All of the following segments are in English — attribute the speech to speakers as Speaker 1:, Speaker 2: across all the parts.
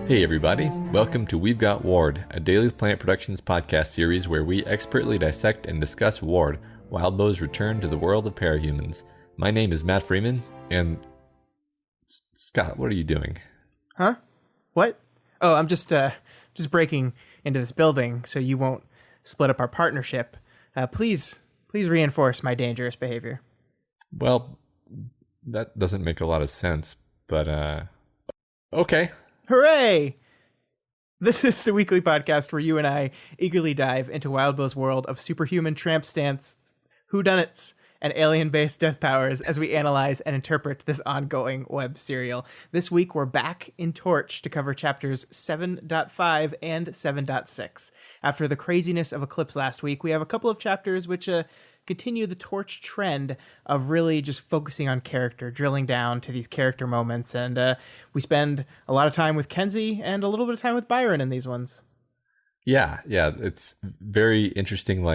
Speaker 1: Hey everybody, welcome to We've Got Ward, a Daily Planet Productions podcast series where we expertly dissect and discuss Ward, Wildbow's return to the world of parahumans. My name is Matt Freeman, and... Scott, what are you doing?
Speaker 2: Huh? What? Oh, I'm just breaking into this building so you won't split up our partnership. Please reinforce my dangerous behavior.
Speaker 1: Well, that doesn't make a lot of sense, but, okay.
Speaker 2: Hooray! This is the weekly podcast where you and I eagerly dive into Wildbow's world of superhuman tramp stamps, whodunits, and alien-based death powers as we analyze and interpret this ongoing web serial. This week, we're back in Torch to cover chapters 7.5 and 7.6. After the craziness of Eclipse last week, we have a couple of chapters which continue the Torch trend of really just focusing on character, drilling down to these character moments, and we spend a lot of time with Kenzie and a little bit of time with Byron in these ones.
Speaker 1: Yeah, it's very interesting,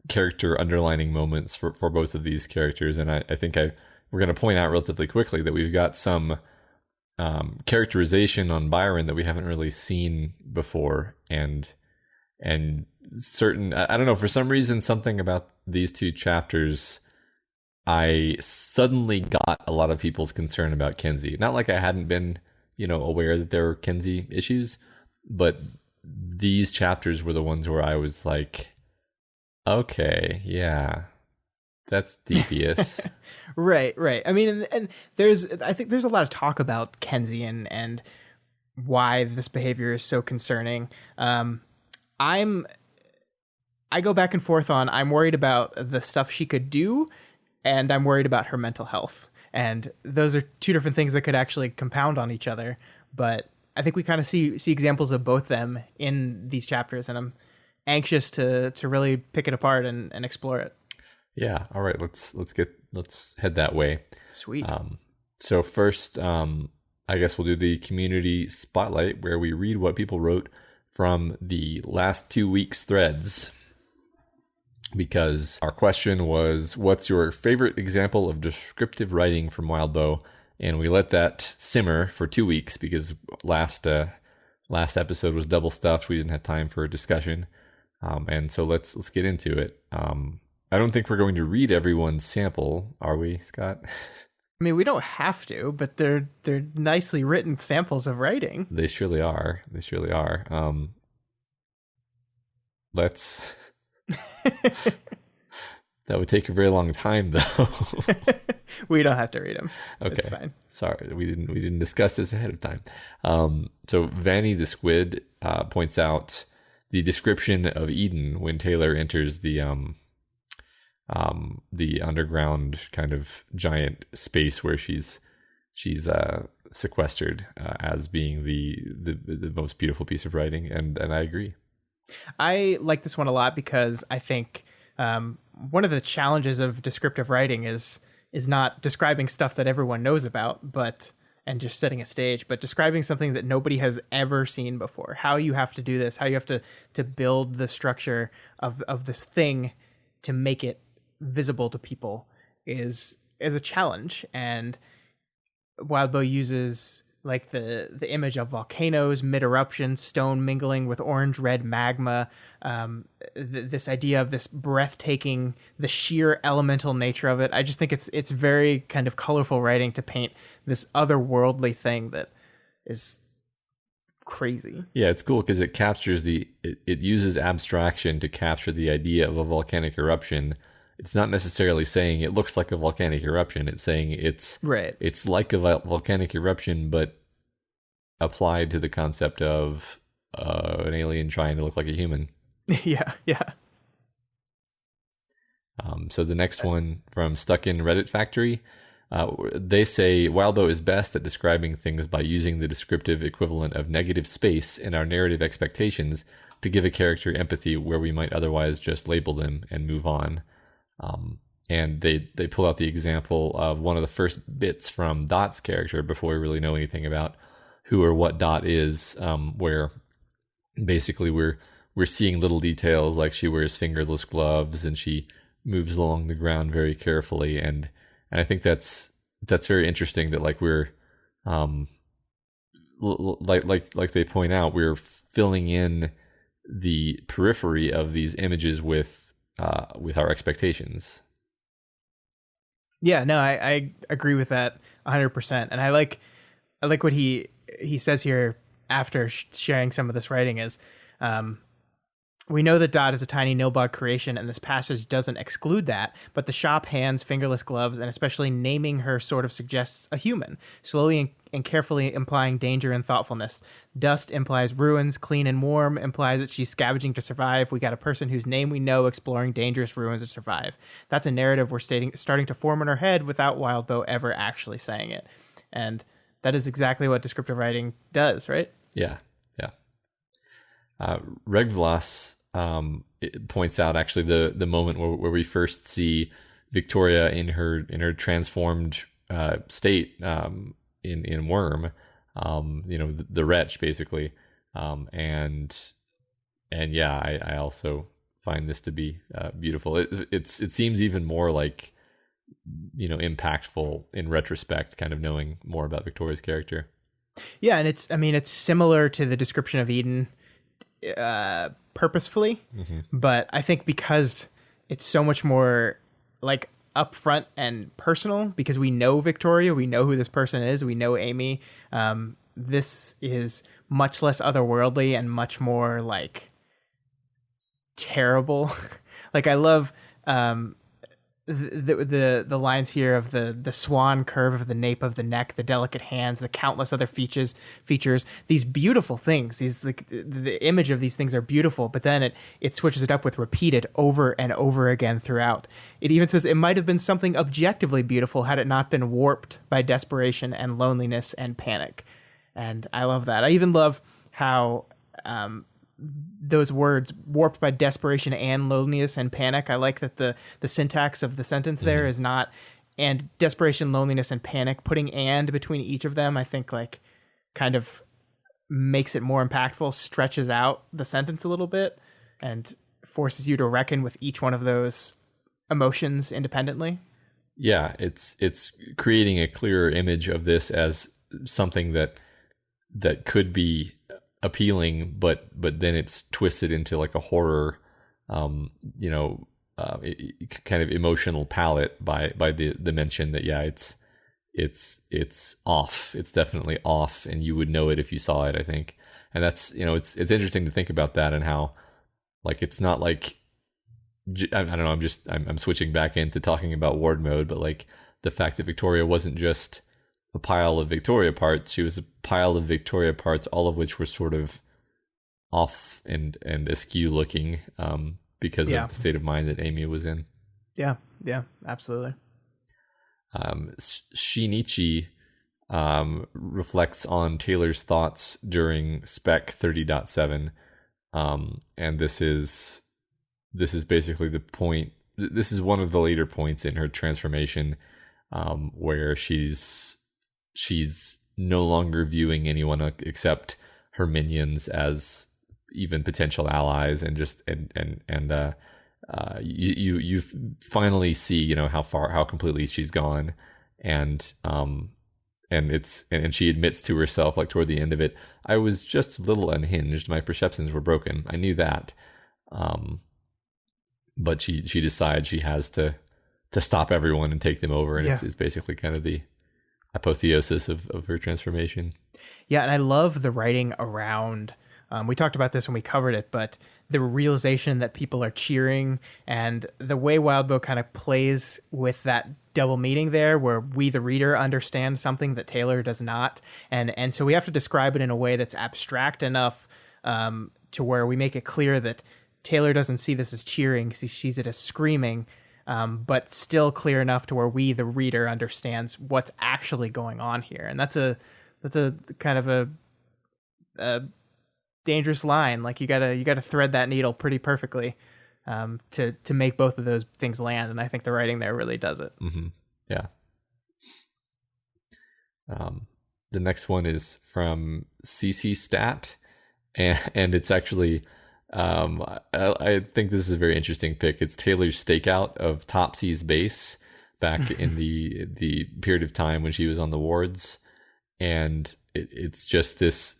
Speaker 1: character underlining moments for both of these characters, and I think we're going to point out relatively quickly that we've got some characterization on Byron that we haven't really seen before, and certain, I don't know, for some reason, something about these two chapters, I suddenly got a lot of people's concern about Kenzie. Not like I hadn't been, aware that there were Kenzie issues, but these chapters were the ones where I was like, okay, yeah, that's devious.
Speaker 2: Right. I mean, and I think there's a lot of talk about Kenzie and why this behavior is so concerning. I go back and forth on, I'm worried about the stuff she could do, and I'm worried about her mental health. And those are two different things that could actually compound on each other. But I think we kind of see examples of both them in these chapters, and I'm anxious to really pick it apart and explore it.
Speaker 1: Yeah. All right. Let's head that way.
Speaker 2: Sweet.
Speaker 1: So first, I guess we'll do the community spotlight, where we read what people wrote from the last 2 weeks' threads, because our question was, what's your favorite example of descriptive writing from Wildbow? And we let that simmer for 2 weeks because last episode was double stuffed. We didn't have time for a discussion. And so let's get into it. I don't think we're going to read everyone's sample, are we, Scott?
Speaker 2: I mean, we don't have to, but they're nicely written samples of writing.
Speaker 1: They surely are. Let's... That would take a very long time, though.
Speaker 2: We don't have to read them.
Speaker 1: Okay,
Speaker 2: it's fine.
Speaker 1: Sorry, we didn't discuss this ahead of time. So Vanny the Squid points out the description of Eden when Taylor enters the underground kind of giant space where she's sequestered as being the most beautiful piece of writing, and I agree.
Speaker 2: I like this one a lot because I think one of the challenges of descriptive writing is not describing stuff that everyone knows about, and just setting a stage, but describing something that nobody has ever seen before. How you have to do this, how you have to build the structure of this thing to make it visible to people is a challenge. And Wildbow uses like the image of volcanoes, mid-eruption, stone mingling with orange-red magma, this idea of this breathtaking, the sheer elemental nature of it. I just think it's very kind of colorful writing to paint this otherworldly thing that is crazy.
Speaker 1: Yeah, it's cool because it captures it uses abstraction to capture the idea of a volcanic eruption. It's not necessarily saying it looks like a volcanic eruption. It's saying it's like a volcanic eruption, but applied to the concept of an alien trying to look like a human.
Speaker 2: Yeah.
Speaker 1: So the next one from Stuck in Reddit Factory, they say Wildbow is best at describing things by using the descriptive equivalent of negative space in our narrative expectations to give a character empathy where we might otherwise just label them and move on. And they pull out the example of one of the first bits from Dot's character before we really know anything about who or what Dot is, where basically we're seeing little details like she wears fingerless gloves and she moves along the ground very carefully, and I think that's very interesting that like we're like they point out, we're filling in the periphery of these images with our expectations.
Speaker 2: Yeah, no, I agree with that 100%. And I like what he says here after sharing some of this writing is, we know that Dot is a tiny Nilbog creation, and this passage doesn't exclude that, but the shop hands, fingerless gloves, and especially naming her sort of suggests a human, slowly and carefully implying danger and thoughtfulness. Dust implies ruins, clean and warm implies that she's scavenging to survive. We got a person whose name we know exploring dangerous ruins to survive. That's a narrative we're starting to form in our head without Wildbow ever actually saying it. And that is exactly what descriptive writing does, right?
Speaker 1: Yeah, yeah. Regvlas it points out actually the moment where we first see Victoria in her transformed state in Worm, the wretch basically, and yeah, I also find this to be beautiful. It seems even more like impactful in retrospect, kind of knowing more about Victoria's character.
Speaker 2: Yeah, and it's similar to the description of Eden purposefully, but I think because it's so much more like upfront and personal, because we know Victoria, we know who this person is, we know Amy. This is much less otherworldly and much more like terrible. Like I love the lines here of the swan curve of the nape of the neck, the delicate hands, the countless other features, these beautiful things. These like the image of these things are beautiful, but then it switches it up with repeated over and over again throughout. It even says it might have been something objectively beautiful had it not been warped by desperation and loneliness and panic. And I love that. I even love how those words, warped by desperation and loneliness and panic. I like that the syntax of the sentence there is not and desperation, loneliness, and panic. Putting and between each of them, I think like kind of makes it more impactful, stretches out the sentence a little bit, and forces you to reckon with each one of those emotions independently.
Speaker 1: Yeah, it's creating a clearer image of this as something that could be appealing, but then it's twisted into like a horror, kind of emotional palette by the mention that it's off. It's definitely off, and you would know it if you saw it, I think. And that's it's interesting to think about that and how like it's not like I don't know. I'm switching back into talking about Ward mode, but like the fact that Victoria wasn't just a pile of Victoria parts. She was a pile of Victoria parts, all of which were sort of off and askew looking because of the state of mind that Amy was in.
Speaker 2: Yeah, absolutely.
Speaker 1: Shinichi reflects on Taylor's thoughts during Spec 30.7, and this is basically the point. This is one of the later points in her transformation, where she's no longer viewing anyone except her minions as even potential allies, and just you finally see how completely she's gone, and she admits to herself, like toward the end of it, I was just a little unhinged. My perceptions were broken. I knew that, but she decides she has to stop everyone and take them over, and it's basically kind of the apotheosis of her transformation.
Speaker 2: Yeah, and I love the writing around, we talked about this when we covered it, but the realization that people are cheering and the way Wildbow kind of plays with that double meaning there, where we, the reader, understand something that Taylor does not. And so we have to describe it in a way that's abstract enough to where we make it clear that Taylor doesn't see this as cheering, she sees it as screaming, but still clear enough to where we, the reader, understands what's actually going on here. And that's a kind of a dangerous line. Like you gotta thread that needle pretty perfectly to make both of those things land. And I think the writing there really does it.
Speaker 1: Mm-hmm. Yeah. The next one is from CC Stat, and it's actually I think this is a very interesting pick. It's Taylor's stakeout of Topsy's base back in the period of time when she was on the wards, and it's just this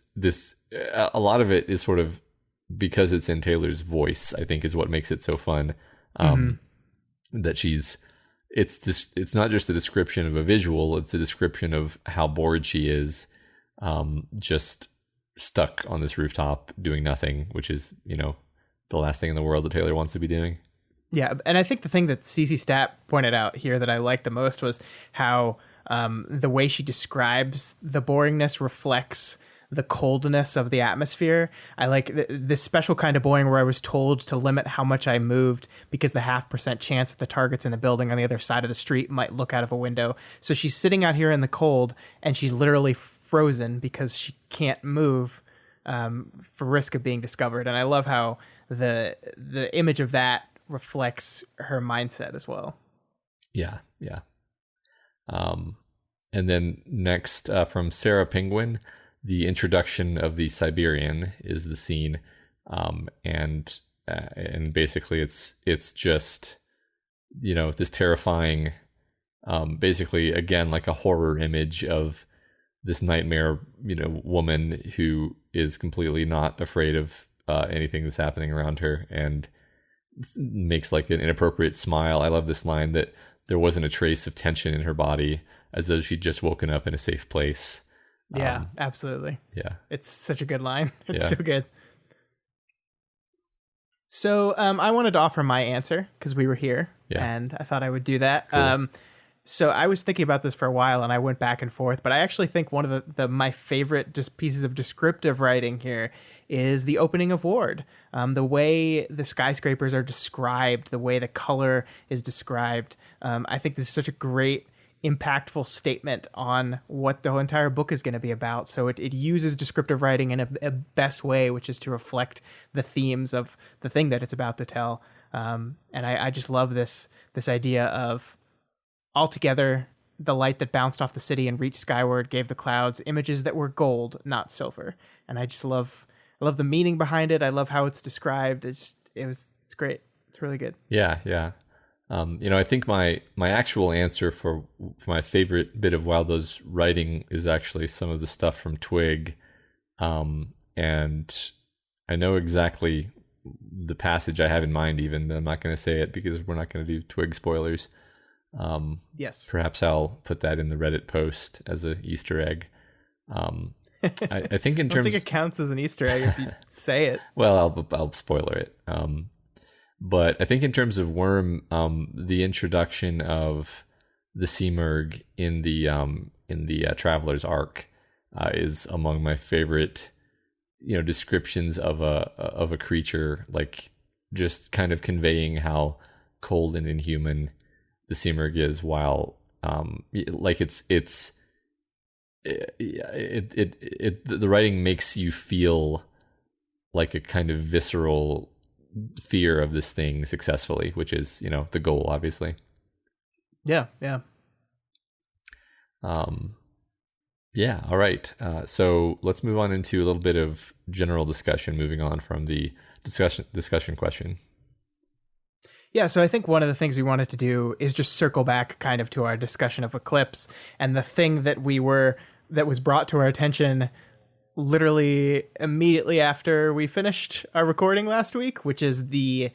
Speaker 1: a lot of it is sort of because it's in Taylor's voice, I think, is what makes it so fun. That it's not just a description of a visual, it's a description of how bored she is, just stuck on this rooftop doing nothing, which is, the last thing in the world that Taylor wants to be doing.
Speaker 2: Yeah, and I think the thing that CC Stat pointed out here that I liked the most was how the way she describes the boringness reflects the coldness of the atmosphere. I like this special kind of boring where I was told to limit how much I moved because the 0.5% chance that the targets in the building on the other side of the street might look out of a window. So she's sitting out here in the cold and she's literally frozen because she can't move for risk of being discovered. And I love how the image of that reflects her mindset as well.
Speaker 1: Yeah. And then next from Sarah Penguin, the introduction of the Siberian is the scene, and basically it's just this terrifying, basically again like a horror image of this nightmare woman who is completely not afraid of anything that's happening around her and makes like an inappropriate smile. I love this line that there wasn't a trace of tension in her body, as though she'd just woken up in a safe place.
Speaker 2: Yeah, absolutely.
Speaker 1: Yeah.
Speaker 2: It's such a good line. It's
Speaker 1: Yeah.
Speaker 2: so good. So I wanted to offer my answer because we were here, and I thought I would do that.
Speaker 1: Cool.
Speaker 2: So I was thinking about this for a while, and I went back and forth, but I actually think one of my favorite just pieces of descriptive writing here is the opening of Ward. The way the skyscrapers are described, the way the color is described. I think this is such a great, impactful statement on what the entire book is going to be about. So it uses descriptive writing in a best way, which is to reflect the themes of the thing that it's about to tell. And I just love this idea of altogether the light that bounced off the city and reached skyward gave the clouds images that were gold, not silver. And I just love the meaning behind it. I love how it's described. It's great. It's really good.
Speaker 1: Yeah. I think my actual answer for my favorite bit of Wildbow's writing is actually some of the stuff from Twig. And I know exactly the passage I have in mind, even. I'm not going to say it because we're not going to do Twig spoilers.
Speaker 2: Yes.
Speaker 1: Perhaps I'll put that in the Reddit post as an Easter egg. I think in terms,
Speaker 2: I don't think it counts as an Easter egg if you say it.
Speaker 1: Well, I'll spoiler it. But I think in terms of Worm, the introduction of the Simurgh in the Traveler's Arc is among my favorite, descriptions of a creature, like just kind of conveying how cold and inhuman the Simurgh is, while like the writing makes you feel like a kind of visceral fear of this thing successfully, which is the goal, obviously.
Speaker 2: Yeah.
Speaker 1: All right, so let's move on into a little bit of general discussion, moving on from the discussion question.
Speaker 2: Yeah, so I think one of the things we wanted to do is just circle back kind of to our discussion of Eclipse, and the thing that was brought to our attention literally immediately after we finished our recording last week, which is the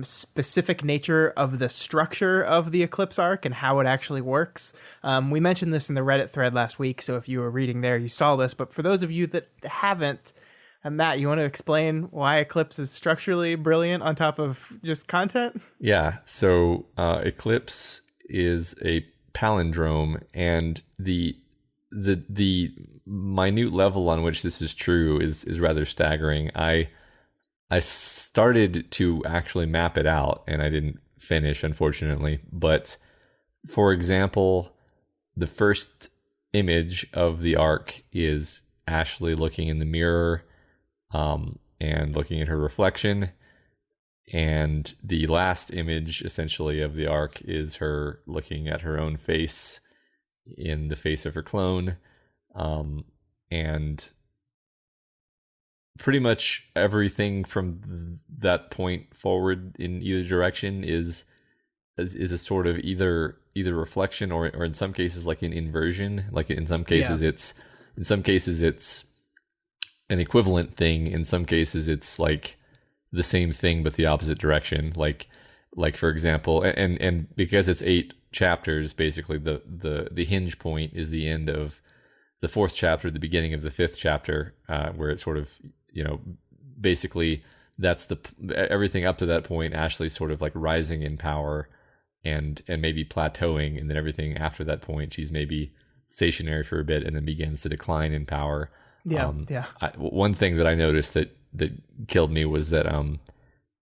Speaker 2: specific nature of the structure of the Eclipse arc and how it actually works. We mentioned this in the Reddit thread last week, so if you were reading there, you saw this. But for those of you that haven't, Matt, you want to explain why Eclipse is structurally brilliant on top of just content?
Speaker 1: Yeah, so Eclipse is a palindrome, and the minute level on which this is true is rather staggering. I started to actually map it out, and I didn't finish, unfortunately. But for example, the first image of the arc is Ashley looking in the mirror, and looking at her reflection. And the last image, essentially, of the arc is her looking at her own face in the face of her clone. And pretty much everything from that point forward in either direction is a sort of either reflection or in some cases like an inversion. Like in some cases in some cases it's an equivalent thing. In some cases it's like the same thing but the opposite direction. Like for example, and because it's 8 chapters, basically the hinge point is the end of the 4th chapter, the beginning of the 5th chapter, where it's sort of, basically that's everything up to that point. Ashley's sort of like rising in power and maybe plateauing, and then everything after that point she's maybe stationary for a bit and then begins to decline in power. One thing that I noticed that killed me was that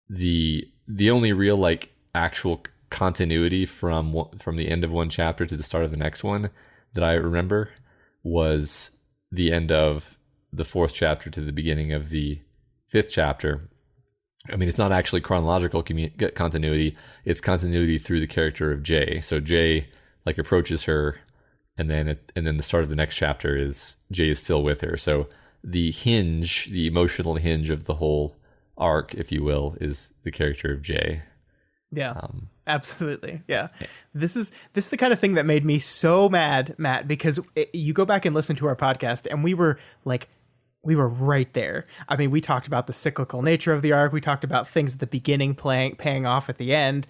Speaker 1: the only real like actual continuity from the end of one chapter to the start of the next one that I remember was the end of the 4th chapter to the beginning of the 5th chapter. I mean, it's not actually chronological continuity. It's continuity through the character of Jay. So Jay like approaches her, and then the start of the next chapter is Jay is still with her. So the emotional hinge of the whole arc, if you will, is the character of Jay.
Speaker 2: Yeah, absolutely. Yeah. This is the kind of thing that made me so mad, Matt, because you go back and listen to our podcast and we were right there. I mean, we talked about the cyclical nature of the arc. We talked about things at the beginning paying off at the end.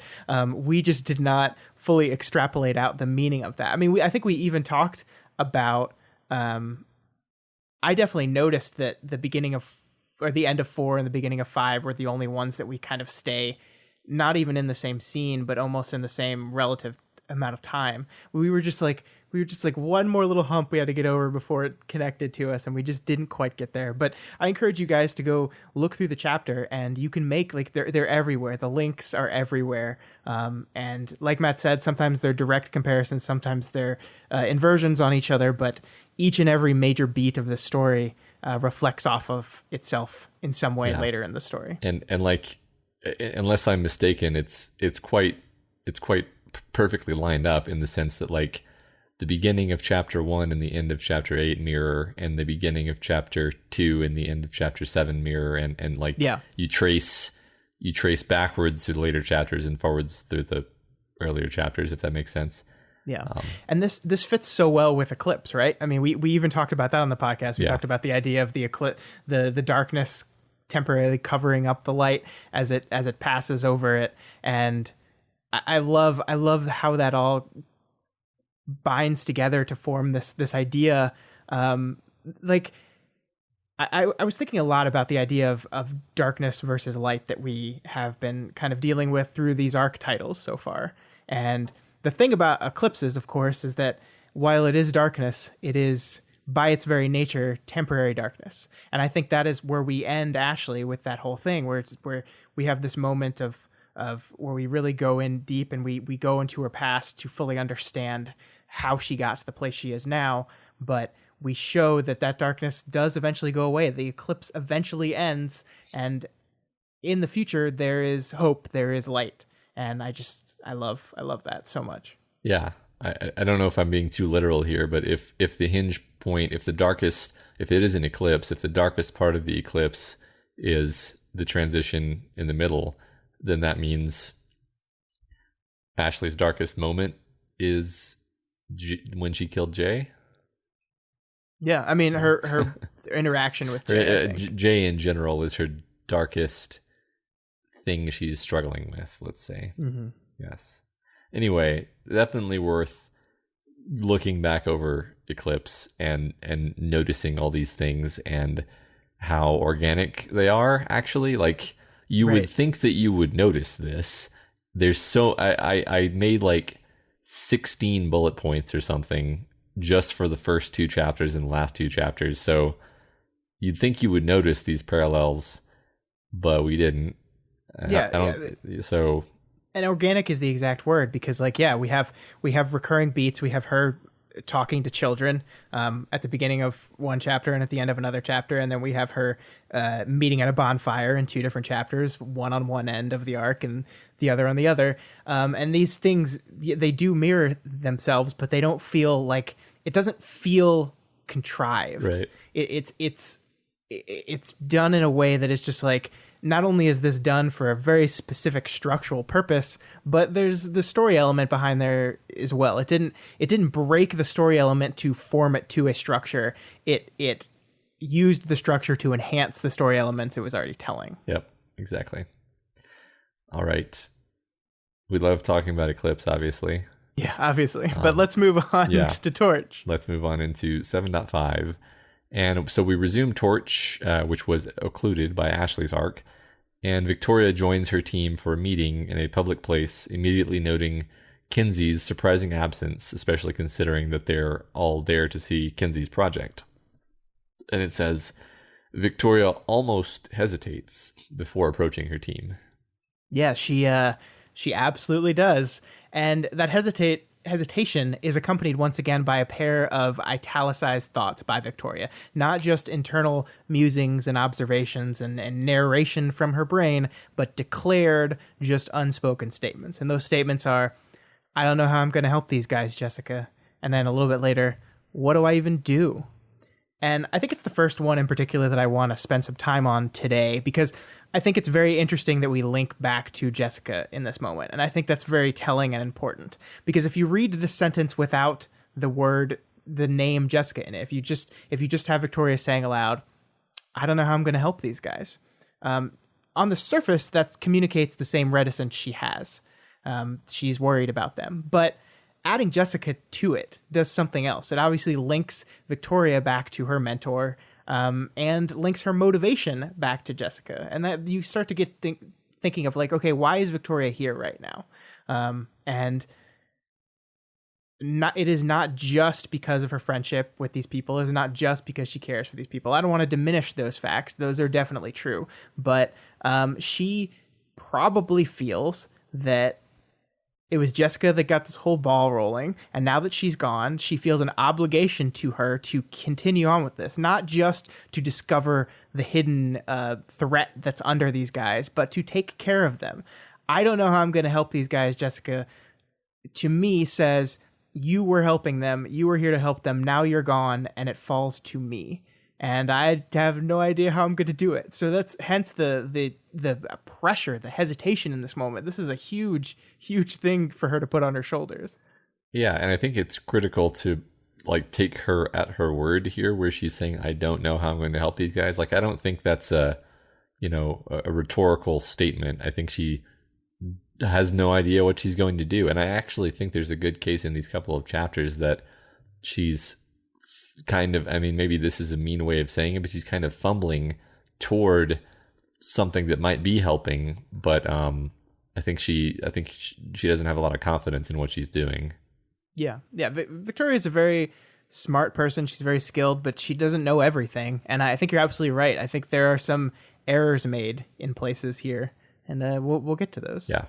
Speaker 2: We just did not fully extrapolate out the meaning of that. I mean, I think we even talked about, I definitely noticed that the beginning of, or the end of 4 and the beginning of 5 were the only ones that we kind of stay not even in the same scene, but almost in the same relative amount of time. We were just like one more little hump we had to get over before it connected to us, and we just didn't quite get there. But I encourage you guys to go look through the chapter, and you can make like they're everywhere. The links are everywhere, and like Matt said, sometimes they're direct comparisons, sometimes they're inversions on each other. But each and every major beat of the story reflects off of itself in some way later in the story.
Speaker 1: And like, unless I'm mistaken, it's quite perfectly lined up in the sense that like the beginning of chapter 1 and the end of chapter 8 mirror, and the beginning of chapter 2 and the end of chapter 7 mirror, and like you trace backwards through the later chapters and forwards through the earlier chapters, if that makes sense.
Speaker 2: Yeah. And this fits so well with Eclipse, right? I mean, we even talked about that on the podcast. We talked about the idea of the eclipse, the darkness temporarily covering up the light as it passes over it. And I love how that all binds together to form this idea. Like I was thinking a lot about the idea of darkness versus light that we have been kind of dealing with through these arc titles so far. And the thing about eclipses, of course, is that while it is darkness, it is by its very nature temporary darkness. And I think that is where we end Ashley with that whole thing, where we have this moment of where we really go in deep and we go into her past to fully understand how she got to the place she is now. But we show that darkness does eventually go away. The eclipse eventually ends, and in the future there is hope, there is light. And I love that so much.
Speaker 1: Yeah. I don't know if I'm being too literal here, but if the hinge point, if it is an eclipse, if the darkest part of the eclipse is the transition in the middle, then that means Ashley's darkest moment is when she killed Jay.
Speaker 2: Yeah, I mean her interaction with Jay.
Speaker 1: Jay in general is her darkest thing she's struggling with, let's say. Mm-hmm. Yes. Anyway, definitely worth looking back over Eclipse and noticing all these things and how organic they are, actually. Like, you would think that you would notice this. There's I made like 16 bullet points or something just for the first 2 chapters and the last 2 chapters. So you'd think you would notice these parallels, but we didn't. So,
Speaker 2: and organic is the exact word, because like, we have recurring beats. We have her talking to children at the beginning of one chapter and at the end of another chapter, and then we have her meeting at a bonfire in 2 different chapters, one on one end of the arc and the other on the other. And these things, they do mirror themselves, but they don't feel like, it doesn't feel contrived.
Speaker 1: Right.
Speaker 2: It's done in a way that is just like, not only is this done for a very specific structural purpose, but there's the story element behind there as well. It didn't break the story element to form it to a structure. It used the structure to enhance the story elements it was already telling.
Speaker 1: Yep, exactly. All right. We love talking about Eclipse, obviously.
Speaker 2: Yeah, obviously. But let's move on to Torch.
Speaker 1: Let's move on into 7.5. And so we resume Torch, which was occluded by Ashley's arc. And Victoria joins her team for a meeting in a public place, immediately noting Kinsey's surprising absence, especially considering that they're all there to see Kinsey's project. And it says, Victoria almost hesitates before approaching her team.
Speaker 2: Yeah, she absolutely does. And that hesitation is accompanied once again by a pair of italicized thoughts by Victoria. Not just internal musings and observations and narration from her brain, but declared, just unspoken statements. And those statements are, I don't know how I'm going to help these guys, Jessica. And then a little bit later, what do I even do? And I think it's the first one in particular that I want to spend some time on today, because I think it's very interesting that we link back to Jessica in this moment. And I think that's very telling and important, because if you read this sentence without the name Jessica in it, if you just have Victoria saying aloud, I don't know how I'm going to help these guys. On the surface, that communicates the same reticence she has. She's worried about them. But adding Jessica to it does something else. It obviously links Victoria back to her mentor, and links her motivation back to Jessica. And that you start to get thinking of like, okay, why is Victoria here right now? And it is not just because of her friendship with these people. It is not just because she cares for these people. I don't want to diminish those facts. Those are definitely true. But she probably feels that it was Jessica that got this whole ball rolling, and now that she's gone, she feels an obligation to her to continue on with this, not just to discover the hidden threat that's under these guys, but to take care of them. I don't know how I'm going to help these guys, Jessica, to me says, you were helping them, you were here to help them, now you're gone, and it falls to me. And I have no idea how I'm going to do it. So that's hence the pressure, the hesitation in this moment. This is a huge, huge thing for her to put on her shoulders. Yeah,
Speaker 1: and I think it's critical to like take her at her word here, where she's saying, "I don't know how I'm going to help these guys." Like, I don't think that's a rhetorical statement. I think she has no idea what she's going to do, and I actually think there's a good case in these couple of chapters that she's kind of, I mean, maybe this is a mean way of saying it, but she's kind of fumbling toward something that might be helping, but I think she doesn't have a lot of confidence in what she's doing.
Speaker 2: Yeah. Victoria is a very smart person. She's very skilled, but she doesn't know everything. And I think you're absolutely right. I think there are some errors made in places here, and we'll get to those.
Speaker 1: Yeah.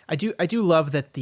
Speaker 2: I do love that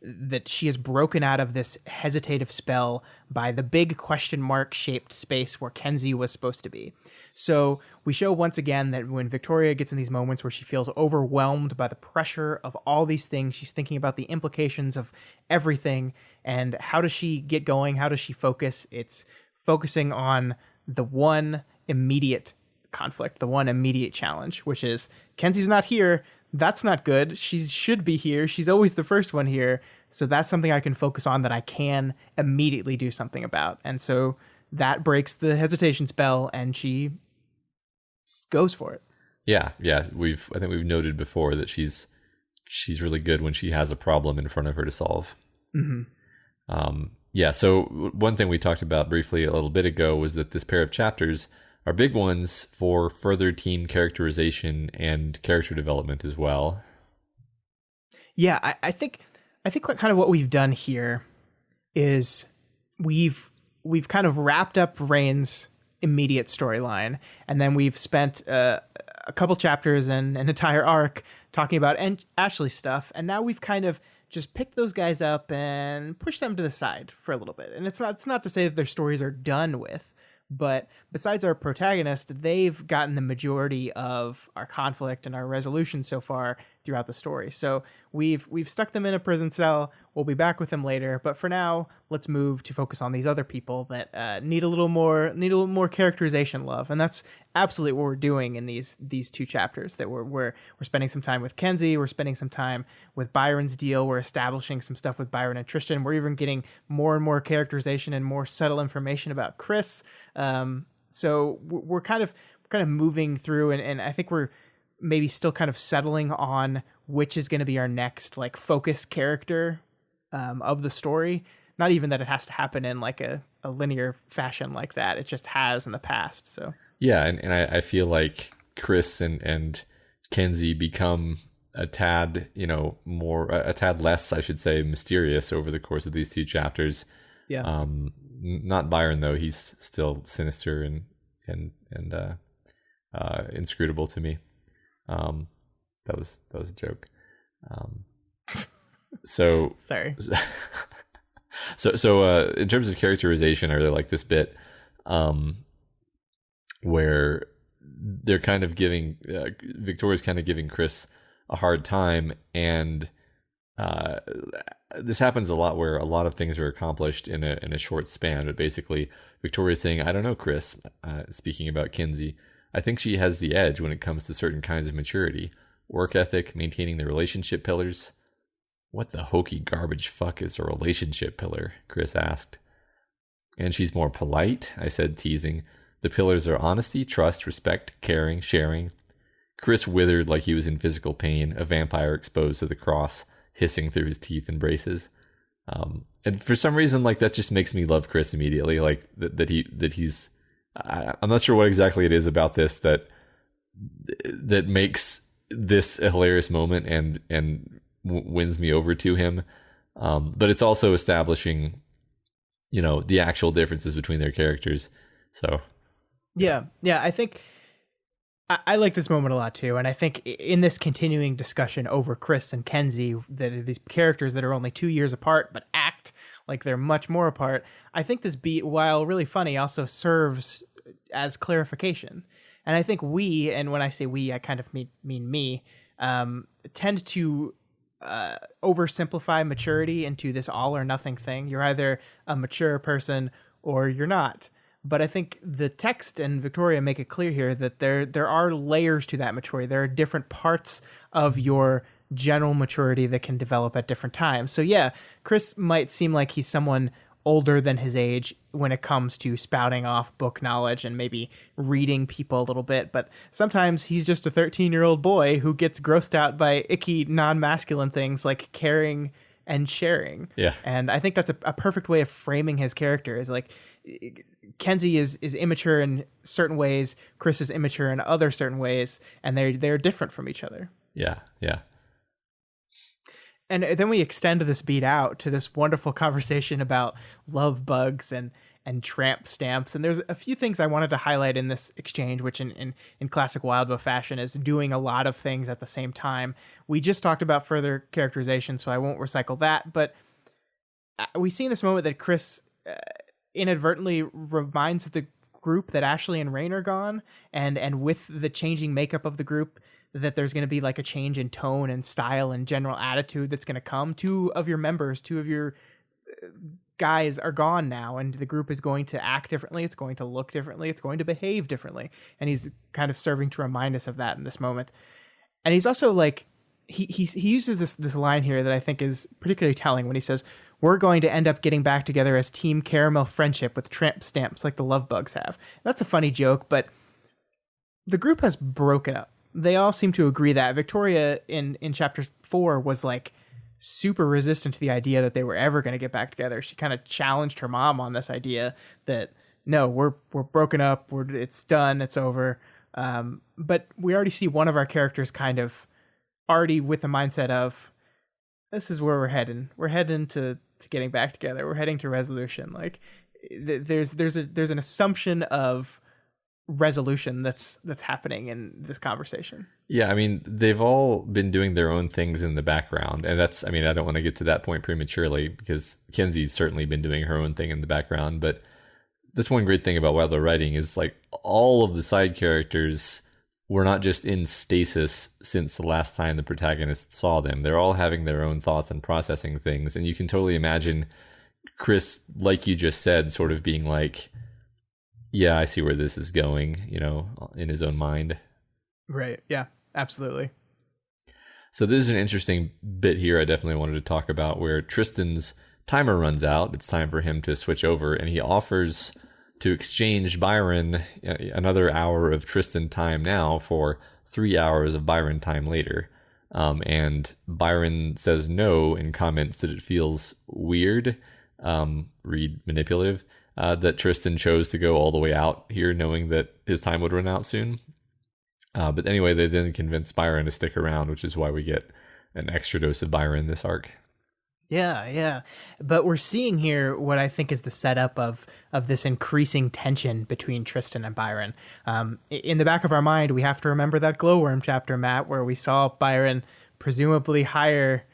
Speaker 2: that she is broken out of this hesitative spell by the big question mark shaped space where Kenzie was supposed to be. So we show once again that when Victoria gets in these moments where she feels overwhelmed by the pressure of all these things, she's thinking about the implications of everything, and how does she get going? How does she focus? It's focusing on the one immediate conflict, the one immediate challenge, which is Kenzie's not here. That's not good. She should be here. She's always the first one here. So that's something I can focus on, that I can immediately do something about. And so that breaks the hesitation spell, and she goes for it.
Speaker 1: Yeah. I think we've noted before that she's really good when she has a problem in front of her to solve.
Speaker 2: Mm-hmm.
Speaker 1: So one thing we talked about briefly a little bit ago was that this pair of chapters are big ones for further team characterization and character development as well.
Speaker 2: Yeah, I think kind of what we've done here is we've kind of wrapped up Rain's immediate storyline, and then we've spent a couple chapters and an entire arc talking about Ashley's stuff, and now we've kind of just picked those guys up and pushed them to the side for a little bit. And it's not to say that their stories are done with, but besides our protagonist, they've gotten the majority of our conflict and our resolution so far throughout the story. So we've stuck them in a prison cell. We'll be back with them later, but for now, let's move to focus on these other people that need a little more characterization love, and that's absolutely what we're doing in these two chapters. That we're spending some time with Kenzie, we're spending some time with Byron's deal, we're establishing some stuff with Byron and Tristan. We're even getting more and more characterization and more subtle information about Chris. So we're kind of moving through, and I think we're maybe still kind of settling on which is going to be our next like focus character of the story. Not even that it has to happen in like a linear fashion like that. It just has in the past. So
Speaker 1: yeah, and I feel like Chris and Kenzie become a tad, a tad less, I should say, mysterious over the course of these two chapters.
Speaker 2: Yeah.
Speaker 1: Not Byron though; he's still sinister and inscrutable to me. That was a joke. So
Speaker 2: sorry.
Speaker 1: So in terms of characterization, I really like this bit where they're kind of giving Victoria's kind of giving Chris a hard time, and this happens a lot where a lot of things are accomplished in a short span. But basically, Victoria's saying, "I don't know, Chris." Speaking about Kinsey, I think she has the edge when it comes to certain kinds of maturity, work ethic, maintaining the relationship pillars. What the hokey garbage fuck is a relationship pillar? Chris asked. And she's more polite, I said, teasing. The pillars are honesty, trust, respect, caring, sharing. Chris withered like he was in physical pain, a vampire exposed to the cross, hissing through his teeth and braces. And for some reason, like, that just makes me love Chris immediately. Like that he's. I'm not sure what exactly it is about this that makes this a hilarious moment and wins me over to him. But it's also establishing, the actual differences between their characters. So
Speaker 2: yeah, I think I like this moment a lot too, and I think in this continuing discussion over Chris and Kenzie, these characters that are only 2 years apart but act like they're much more apart, I think this beat, while really funny, also serves as clarification. And I think we, and when I say we, I kind of mean me, tend to oversimplify maturity into this all or nothing thing. You're either a mature person or you're not. But I think the text and Victoria make it clear here that there are layers to that maturity. There are different parts of your general maturity that can develop at different times. So yeah, Chris might seem like he's someone older than his age when it comes to spouting off book knowledge and maybe reading people a little bit, but sometimes he's just a 13-year-old boy who gets grossed out by icky non-masculine things like caring and sharing.
Speaker 1: Yeah.
Speaker 2: And I think that's a perfect way of framing his character, is like Kenzie is immature in certain ways, Chris is immature in other certain ways, and they're different from each other.
Speaker 1: Yeah.
Speaker 2: And then we extend this beat out to this wonderful conversation about love bugs and tramp stamps. And there's a few things I wanted to highlight in this exchange, which in classic Wildbow fashion is doing a lot of things at the same time. We just talked about further characterization, so I won't recycle that. But we see in this moment that Chris inadvertently reminds the group that Ashley and Rain are gone. And with the changing makeup of the group, that there's going to be like a change in tone and style and general attitude that's going to come. Two of your guys are gone now, and the group is going to act differently. It's going to look differently. It's going to behave differently. And he's kind of serving to remind us of that in this moment. And he's also like, he uses this line here that I think is particularly telling when he says, "We're going to end up getting back together as Team Caramel Friendship with tramp stamps like the love bugs have." That's a funny joke, but the group has broken up. They all seem to agree that Victoria in chapter 4 was like super resistant to the idea that they were ever going to get back together. She kind of challenged her mom on this idea that no, we're broken up. It's done. It's over. But we already see one of our characters kind of already with the mindset of, this is where we're heading. We're heading to getting back together. We're heading to resolution. Like there's an assumption of resolution that's happening in this conversation.
Speaker 1: Yeah, I mean, they've all been doing their own things in the background, and that's, I mean, I don't want to get to that point prematurely because Kenzie's certainly been doing her own thing in the background, but that's one great thing about Wildbow writing is like all of the side characters we're not just in stasis since the last time the protagonist saw them. They're all having their own thoughts and processing things. And you can totally imagine Chris, like you just said, sort of being like, yeah, I see where this is going, in his own mind.
Speaker 2: Right. Yeah, absolutely.
Speaker 1: So this is an interesting bit here I definitely wanted to talk about, where Tristan's timer runs out. It's time for him to switch over, and he offers to exchange Byron another hour of Tristan time now for 3 hours of Byron time later. And Byron says no and comments that it feels weird, read manipulative, that Tristan chose to go all the way out here knowing that his time would run out soon. But anyway, they then convince Byron to stick around, which is why we get an extra dose of Byron this arc.
Speaker 2: Yeah. But we're seeing here what I think is the setup of this increasing tension between Tristan and Byron. In the back of our mind, we have to remember that glowworm chapter, Matt, where we saw Byron presumably hire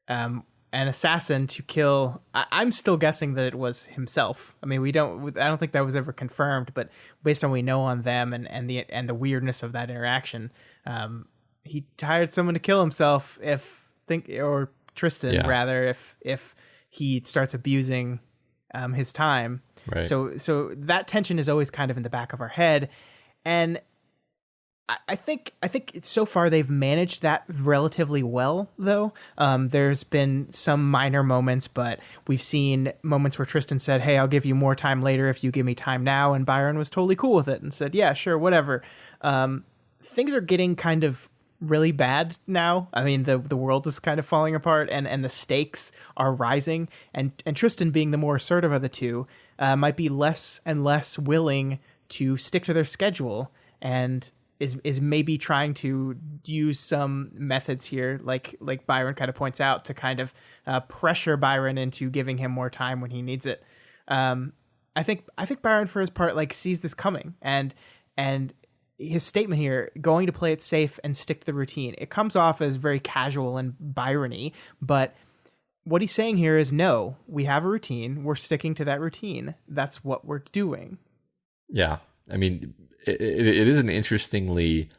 Speaker 2: an assassin to kill. I'm still guessing that it was himself. I mean, I don't think that was ever confirmed, but based on what we know on them and the weirdness of that interaction, he hired someone to kill himself or Tristan rather, if he starts abusing his time.
Speaker 1: Right.
Speaker 2: So that tension is always kind of in the back of our head, and I think so far they've managed that relatively well, though. There's been some minor moments, but we've seen moments where Tristan said, "Hey, I'll give you more time later if you give me time now," and Byron was totally cool with it and said, "Yeah, sure, whatever." Things are getting kind of really bad now. I mean, the world is kind of falling apart, and the stakes are rising, and Tristan, being the more assertive of the two, might be less and less willing to stick to their schedule, and is maybe trying to use some methods here, like Byron kind of points out, to kind of pressure Byron into giving him more time when he needs it. I think Byron, for his part, sees this coming, and his statement here, going to play it safe and stick to the routine, it comes off as very casual and Byron-y, but what he's saying here is, no, we have a routine. We're sticking to that routine. That's what we're doing.
Speaker 1: Yeah. I mean, it is an interestingly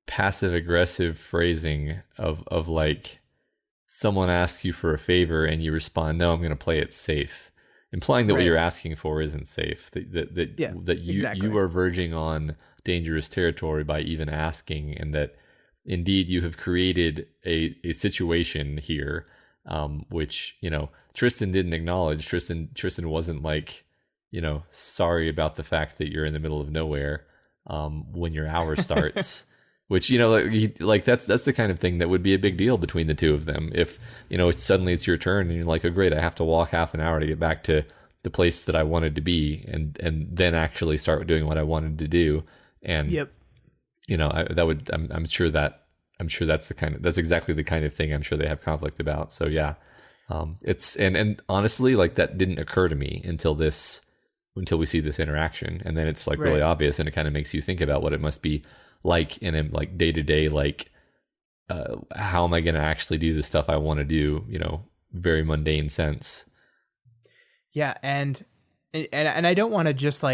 Speaker 1: passive-aggressive phrasing of like, someone asks you for a favor and you respond, no, I'm going to play it safe, implying that what you're asking for isn't safe, that you are verging on dangerous territory by even asking, and that indeed you have created a situation here, which, Tristan didn't acknowledge. Tristan wasn't like, sorry about the fact that you're in the middle of nowhere when your hour starts. Which, that's the kind of thing that would be a big deal between the two of them. If, suddenly it's your turn and you're like, oh, great, I have to walk half an hour to get back to the place that I wanted to be, and then actually start doing what I wanted to do. And,
Speaker 2: yep.
Speaker 1: I'm sure that's exactly the kind of thing I'm sure they have conflict about. So yeah, and honestly, that didn't occur to me until we see this interaction. And then it's really obvious, and it kind of makes you think about what it must be like in a day to day, how am I going to actually do the stuff I want to do? Very mundane sense.
Speaker 2: Yeah. And I don't want to just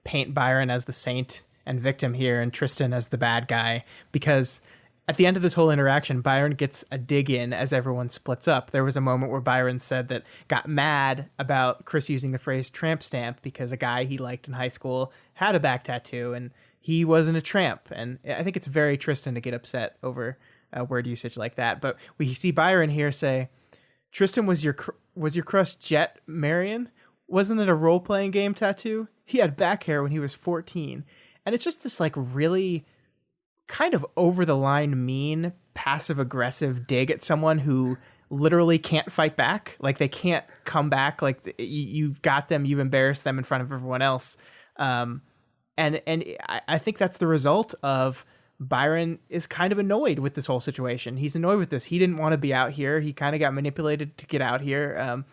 Speaker 2: paint Byron as the saint and victim here and Tristan as the bad guy, because at the end of this whole interaction, Byron gets a dig in as everyone splits up. There was a moment where Byron got mad about Chris using the phrase tramp stamp because a guy he liked in high school had a back tattoo and he wasn't a tramp. And I think it's very Tristan to get upset over word usage like that. But we see Byron here say, Tristan, was your crush Jet Marion? Wasn't it a role-playing game tattoo? He had back hair when he was 14. And it's just this really kind of over-the-line mean, passive-aggressive dig at someone who literally can't fight back. They can't come back. You've got them, you've embarrassed them in front of everyone else. And I think that's the result of Byron is kind of annoyed with this whole situation. He's annoyed with this. He didn't want to be out here. He kind of got manipulated to get out here.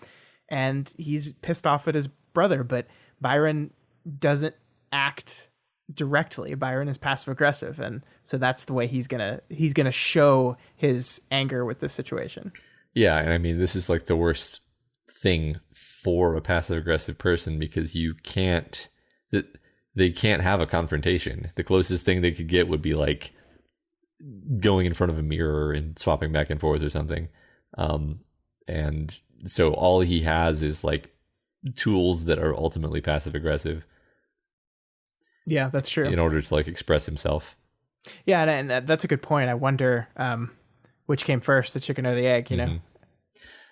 Speaker 2: And he's pissed off at his brother, but Byron doesn't act directly. Byron is passive aggressive, and so that's the way he's gonna show his anger with this situation.
Speaker 1: Yeah, and I mean, this is the worst thing for a passive aggressive person, because you can't, they can't have a confrontation. The closest thing they could get would be like going in front of a mirror and swapping back and forth or something. And so all he has is like tools that are ultimately passive aggressive.
Speaker 2: Yeah, that's true.
Speaker 1: In order to like express himself.
Speaker 2: Yeah, and that's a good point. I wonder which came first, the chicken or the egg, you know?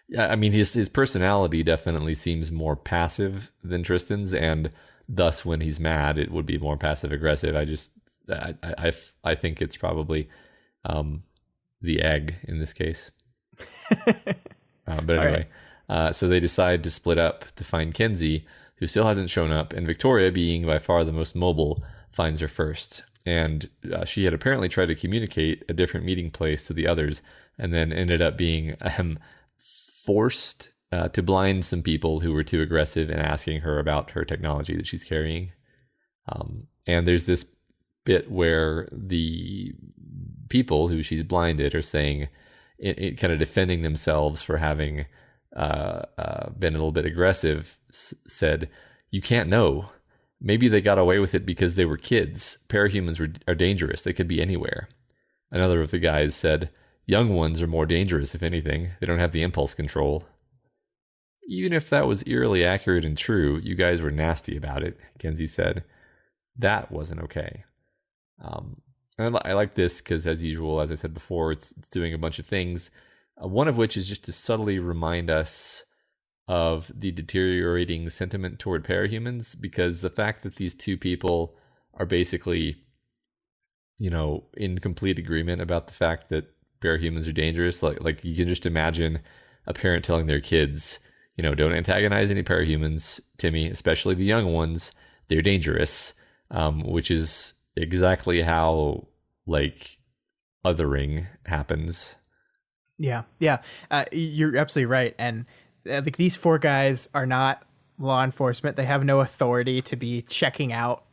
Speaker 1: Yeah, I mean, his personality definitely seems more passive than Tristan's, and thus when he's mad, it would be more passive aggressive. I think it's probably the egg in this case. But anyway, so they decide to split up to find Kenzie, who still hasn't shown up, and Victoria, being by far the most mobile, finds her first. And she had apparently tried to communicate a different meeting place to the others, and then ended up being forced to blind some people who were too aggressive and asking her about her technology that she's carrying. And there's this bit where the people who she's blinded are saying, it kind of defending themselves for having been a little bit aggressive, said, "You can't know. Maybe they got away with it because they were kids. Parahumans are dangerous. They could be anywhere." Another of the guys said, "Young ones are more dangerous, if anything. They don't have the impulse control." Even if that was eerily accurate and true, you guys were nasty about it, Kenzie said. That wasn't okay. And I like this because, as usual, as I said before, it's doing a bunch of things. One of which is just to subtly remind us of the deteriorating sentiment toward parahumans, because the fact that these two people are basically, in complete agreement about the fact that parahumans are dangerous. Like you can just imagine a parent telling their kids, don't antagonize any parahumans, Timmy, especially the young ones. They're dangerous, which is exactly how othering happens.
Speaker 2: Yeah. You're absolutely right. And these four guys are not law enforcement. They have no authority to be checking out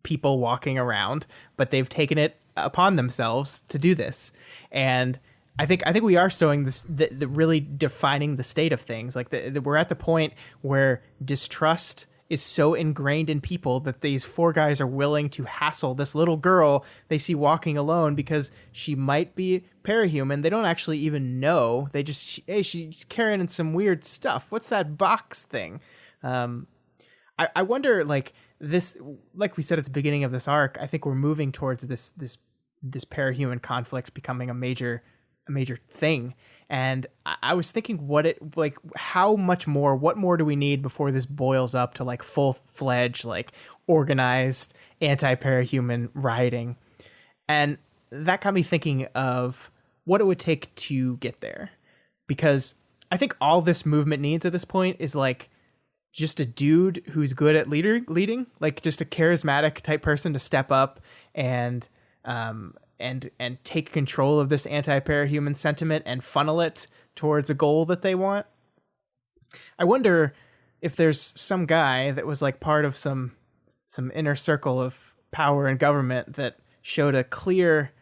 Speaker 2: people walking around, but they've taken it upon themselves to do this. And I think we are showing this, the really defining the state of things. We're at the point where distrust is so ingrained in people that these four guys are willing to hassle this little girl they see walking alone because she might be parahuman. They don't actually even know. They just, hey, she's carrying some weird stuff. What's that box thing? I wonder, this, like we said at the beginning of this arc, I think we're moving towards this parahuman conflict becoming a major thing. And I was thinking how much more, what more do we need before this boils up to full-fledged, organized anti-parahuman rioting? And that got me thinking of what it would take to get there. Because I think all this movement needs at this point is just a dude who's good at leading, just a charismatic type person to step up and take control of this anti-parahuman sentiment and funnel it towards a goal that they want. I wonder if there's some guy that was part of some inner circle of power and government that showed a clear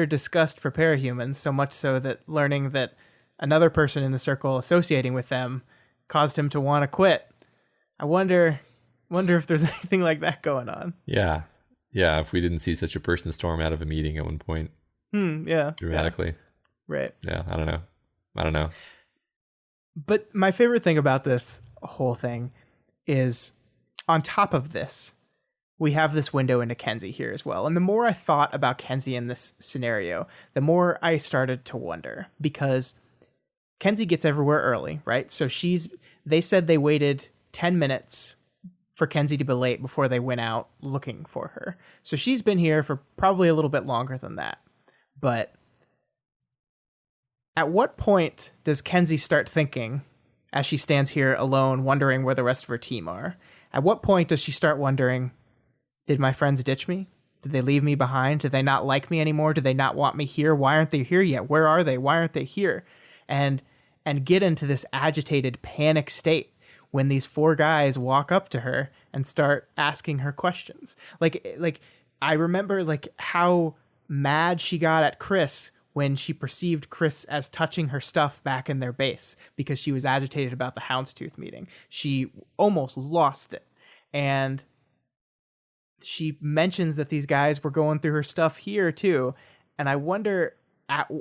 Speaker 2: disgust for parahumans, so much so that learning that another person in the circle associating with them caused him to want to quit. I wonder if there's anything like that going on.
Speaker 1: Yeah, if we didn't see such a person storm out of a meeting at one point.
Speaker 2: Yeah.
Speaker 1: Dramatically.
Speaker 2: Yeah. Right.
Speaker 1: Yeah, I don't know.
Speaker 2: But my favorite thing about this whole thing is, on top of this, we have this window into Kenzie here as well. And the more I thought about Kenzie in this scenario, the more I started to wonder, because Kenzie gets everywhere early, right? So they said they waited 10 minutes for Kenzie to be late before they went out looking for her. So she's been here for probably a little bit longer than that. But at what point does Kenzie start thinking, as she stands here alone, wondering where the rest of her team are? At what point does she start wondering, did my friends ditch me? Did they leave me behind? Do they not like me anymore? Do they not want me here? Why aren't they here yet? Where are they? Why aren't they here? And get into this agitated panic state when these four guys walk up to her and start asking her questions. I remember how mad she got at Chris when she perceived Chris as touching her stuff back in their base because she was agitated about the Houndstooth meeting. She almost lost it. And she mentions that these guys were going through her stuff here too. And I wonder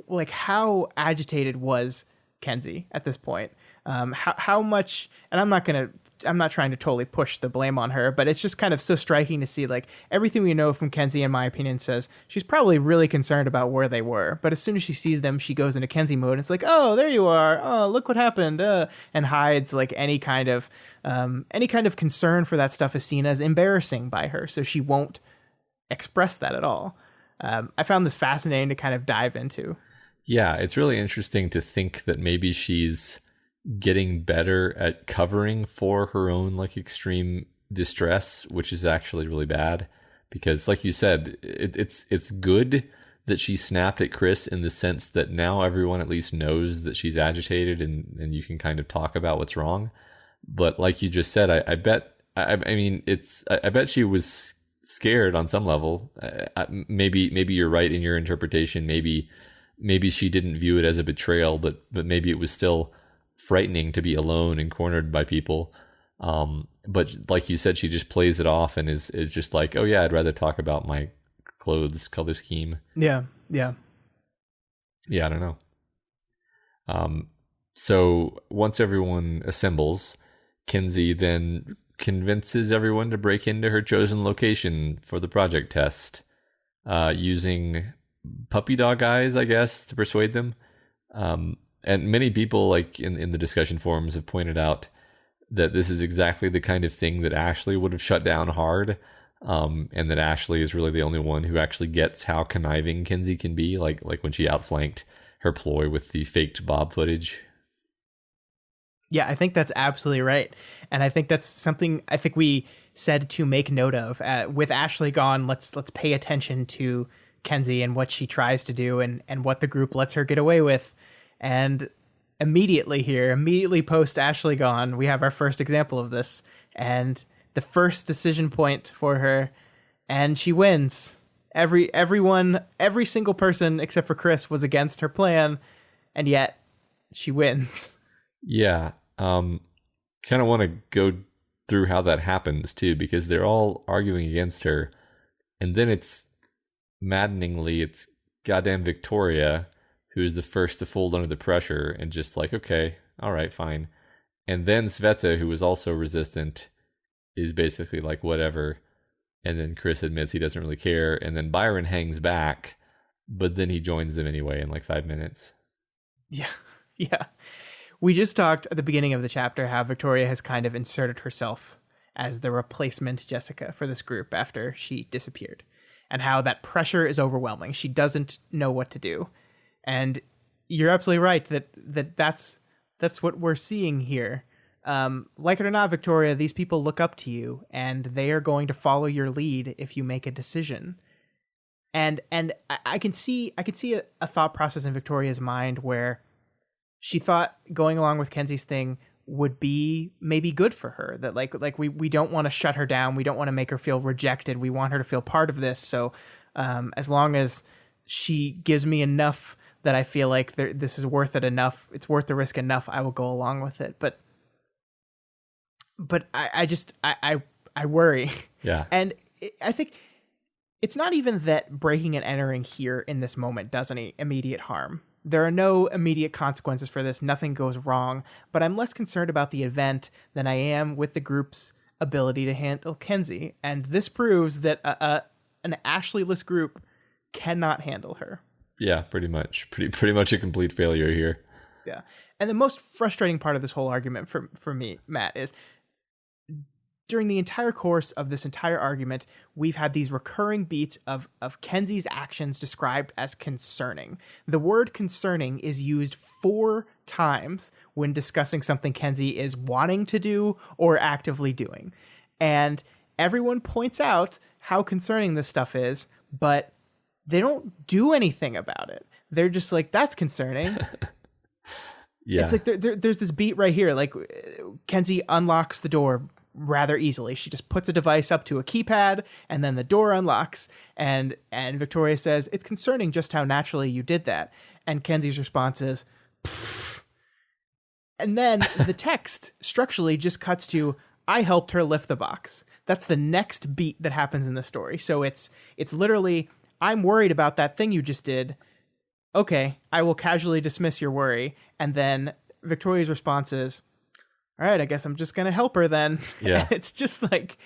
Speaker 2: like how agitated was Kenzie at this point? How much, and I'm not trying to totally push the blame on her, but it's just kind of so striking to see like everything we know from Kenzie, in my opinion, says she's probably really concerned about where they were. But as soon as she sees them, she goes into Kenzie mode. And it's like, oh, there you are. Oh, look what happened. And hides like any kind of concern for that stuff is seen as embarrassing by her. So she won't express that at all. I found this fascinating to kind of dive into.
Speaker 1: Yeah, it's really interesting to think that maybe she's getting better at covering for her own like extreme distress, which is actually really bad because like you said, it's good that she snapped at Chris in the sense that now everyone at least knows that she's agitated and you can kind of talk about what's wrong. But like you just said, I bet she was scared on some level. Maybe you're right in your interpretation. Maybe she didn't view it as a betrayal, but maybe it was still frightening to be alone and cornered by people. But like you said, she just plays it off and is just like, oh yeah, I'd rather talk about my clothes color scheme.
Speaker 2: Yeah.
Speaker 1: I don't know. So once everyone assembles, Kenzie then convinces everyone to break into her chosen location for the project test, using puppy dog eyes, I guess, to persuade them. And many people, like in the discussion forums, have pointed out that this is exactly the kind of thing that Ashley would have shut down hard, and that Ashley is really the only one who actually gets how conniving Kenzie can be, like when she outflanked her ploy with the faked Bob footage.
Speaker 2: Yeah, I think that's absolutely right. And I think that's something I think we said to make note of. With Ashley gone, let's pay attention to Kenzie and what she tries to do and what the group lets her get away with. And immediately post Ashley gone, we have our first example of this and the first decision point for her, and she wins. Every single person except for Chris was against her plan, and yet she wins.
Speaker 1: Yeah. Kind of want to go through how that happens too, because they're all arguing against her, and then it's goddamn Victoria who is the first to fold under the pressure and just like, okay, all right, fine. And then Sveta, who was also resistant, is basically like, whatever. And then Chris admits he doesn't really care. And then Byron hangs back, but then he joins them anyway in like 5 minutes.
Speaker 2: Yeah. We just talked at the beginning of the chapter how Victoria has kind of inserted herself as the replacement Jessica for this group after she disappeared, and how that pressure is overwhelming. She doesn't know what to do. And you're absolutely right that's what we're seeing here. Like it or not, Victoria, these people look up to you and they are going to follow your lead if you make a decision. And I can see a thought process in Victoria's mind where she thought going along with Kenzie's thing would be maybe good for her. That like we don't want to shut her down. We don't want to make her feel rejected. We want her to feel part of this. So as long as she gives me enough that I feel like this is worth it enough, it's worth the risk enough, I will go along with it. But I worry.
Speaker 1: Yeah.
Speaker 2: And I think it's not even that breaking and entering here in this moment does any immediate harm. There are no immediate consequences for this. Nothing goes wrong. But I'm less concerned about the event than I am with the group's ability to handle Kenzie. And this proves that an Ashley-less group cannot handle her.
Speaker 1: Yeah, pretty much. Pretty much a complete failure here.
Speaker 2: Yeah. And the most frustrating part of this whole argument for me, Matt, is during the entire course of this entire argument, we've had these recurring beats of Kenzie's actions described as concerning. The word concerning is used 4 times when discussing something Kenzie is wanting to do or actively doing. And everyone points out how concerning this stuff is, but they don't do anything about it. They're just like, that's concerning.
Speaker 1: Yeah.
Speaker 2: It's like there's this beat right here. Like Kenzie unlocks the door rather easily. She just puts a device up to a keypad and then the door unlocks. And Victoria says, it's concerning just how naturally you did that. And Kenzie's response is, pfft. And then the text structurally just cuts to, I helped her lift the box. That's the next beat that happens in the story. So it's literally, I'm worried about that thing you just did. Okay, I will casually dismiss your worry. And then Victoria's response is, all right, I guess I'm just going to help her then.
Speaker 1: Yeah.
Speaker 2: It's just like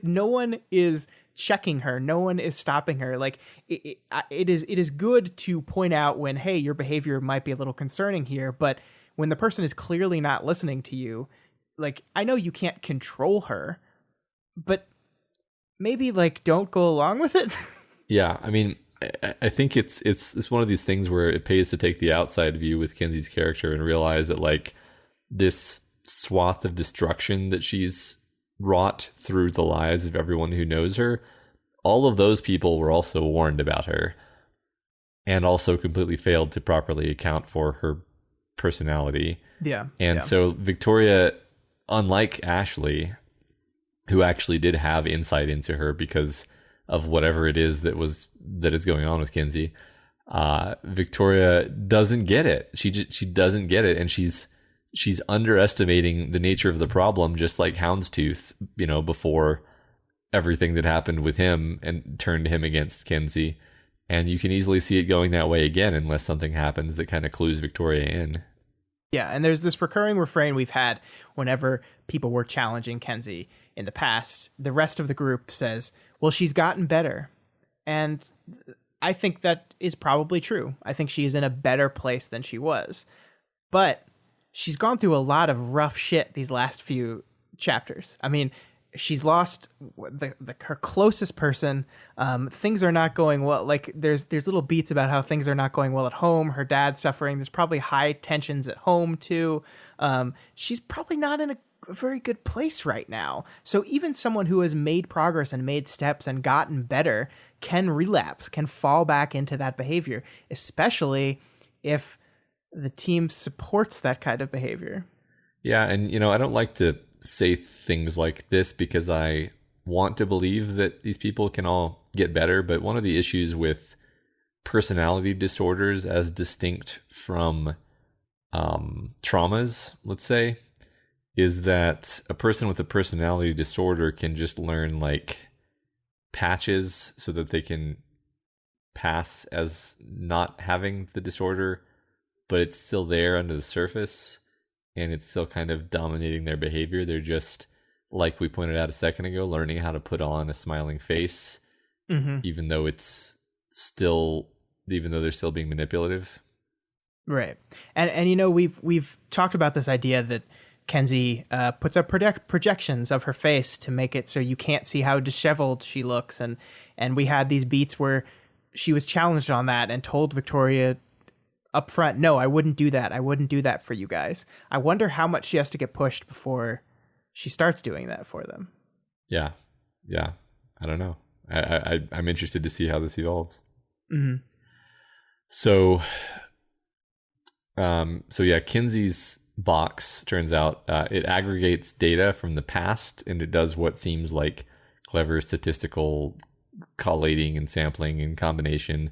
Speaker 2: no one is checking her. No one is stopping her. Like it is good to point out when, hey, your behavior might be a little concerning here, but when the person is clearly not listening to you, like, I know you can't control her, but maybe like don't go along with it.
Speaker 1: Yeah, I mean, I think it's one of these things where it pays to take the outside view with Kenzie's character and realize that like this swath of destruction that she's wrought through the lives of everyone who knows her, all of those people were also warned about her and also completely failed to properly account for her personality.
Speaker 2: Yeah.
Speaker 1: And so Victoria, unlike Ashley, who actually did have insight into her because of whatever it is that is going on with Kenzie, Victoria doesn't get it. She doesn't get it, and she's underestimating the nature of the problem, just like Houndstooth, before everything that happened with him and turned him against Kenzie. And you can easily see it going that way again unless something happens that kind of clues Victoria in.
Speaker 2: Yeah, and there's this recurring refrain we've had whenever people were challenging Kenzie in the past. The rest of the group says, well, she's gotten better. And I think that is probably true. I think she is in a better place than she was. But she's gone through a lot of rough shit these last few chapters. I mean, she's lost her closest person. Things are not going well. Like there's little beats about how things are not going well at home. Her dad's suffering. There's probably high tensions at home too. She's probably not in a very good place right now. So even someone who has made progress and made steps and gotten better can relapse, can fall back into that behavior, especially if the team supports that kind of behavior.
Speaker 1: Yeah, and I don't like to say things like this because I want to believe that these people can all get better, but one of the issues with personality disorders as distinct from traumas, let's say, is that a person with a personality disorder can just learn like patches so that they can pass as not having the disorder, but it's still there under the surface and it's still kind of dominating their behavior. They're just, like we pointed out a second ago, learning how to put on a smiling face, even though they're still being manipulative.
Speaker 2: Right. And we've talked about this idea that Kenzie puts up projections of her face to make it so you can't see how disheveled she looks. And we had these beats where she was challenged on that and told Victoria up front, no, I wouldn't do that. I wouldn't do that for you guys. I wonder how much she has to get pushed before she starts doing that for them. Yeah.
Speaker 1: I don't know. I'm interested to see how this evolves.
Speaker 2: Mm-hmm.
Speaker 1: So yeah, Kenzie's box turns out it aggregates data from the past, and it does what seems like clever statistical collating and sampling in combination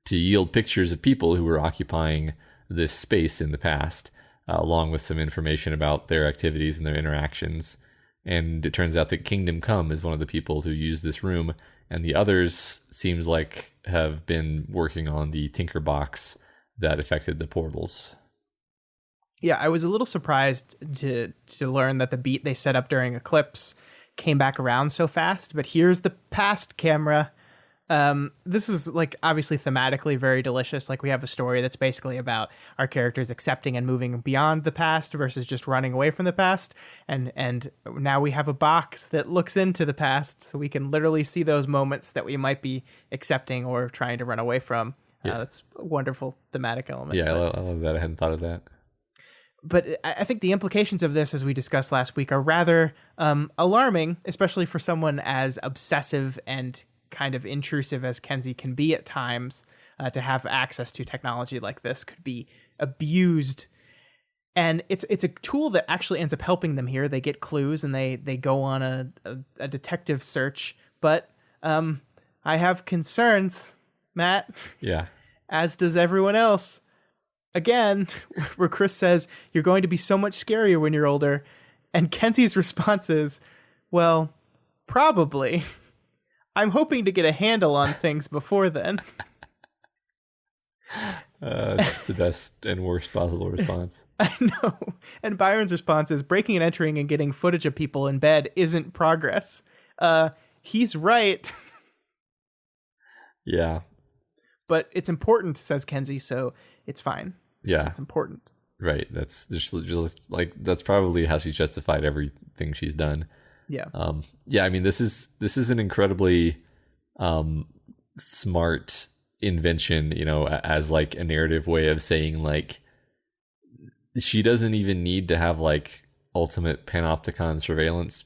Speaker 1: to yield pictures of people who were occupying this space in the past, along with some information about their activities and their interactions. And it turns out that Kingdom Come is one of the people who used this room, and the others seems like have been working on the Tinker box that affected the portals.
Speaker 2: Yeah, I was a little surprised to learn that the beat they set up during Eclipse came back around so fast, but here's the past camera. This is like obviously thematically very delicious. Like we have a story that's basically about our characters accepting and moving beyond the past versus just running away from the past. And now we have a box that looks into the past so we can literally see those moments that we might be accepting or trying to run away from. Yeah. That's a wonderful thematic element.
Speaker 1: Yeah, I love that. I hadn't thought of that.
Speaker 2: But I think the implications of this, as we discussed last week, are rather alarming, especially for someone as obsessive and kind of intrusive as Kenzie can be at times. To have access to technology like this could be abused. And it's a tool that actually ends up helping them here. They get clues and they go on a detective search. But I have concerns, Matt.
Speaker 1: Yeah.
Speaker 2: As does everyone else. Again, where Chris says, you're going to be so much scarier when you're older. And Kenzie's response is, well, probably. I'm hoping to get a handle on things before then.
Speaker 1: It's the best and worst possible response.
Speaker 2: I know. And Byron's response is, breaking and entering and getting footage of people in bed isn't progress. He's right.
Speaker 1: Yeah.
Speaker 2: But it's important, says Kenzie, so it's fine.
Speaker 1: Yeah.
Speaker 2: It's important.
Speaker 1: Right. That's just like, that's probably how she's justified everything she's done.
Speaker 2: Yeah.
Speaker 1: Yeah, I mean, this is an incredibly smart invention, you know, as like a narrative way of saying, like, she doesn't even need to have like ultimate panopticon surveillance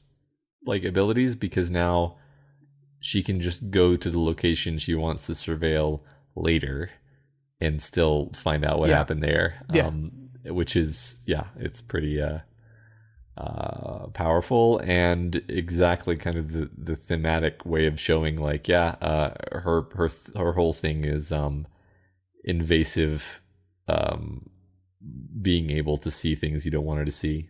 Speaker 1: like abilities, because now she can just go to the location she wants to surveil later and still find out what happened there.
Speaker 2: Yeah.
Speaker 1: Which is, it's pretty powerful, and exactly kind of the thematic way of showing, like, her whole thing is invasive, being able to see things you don't want her to see.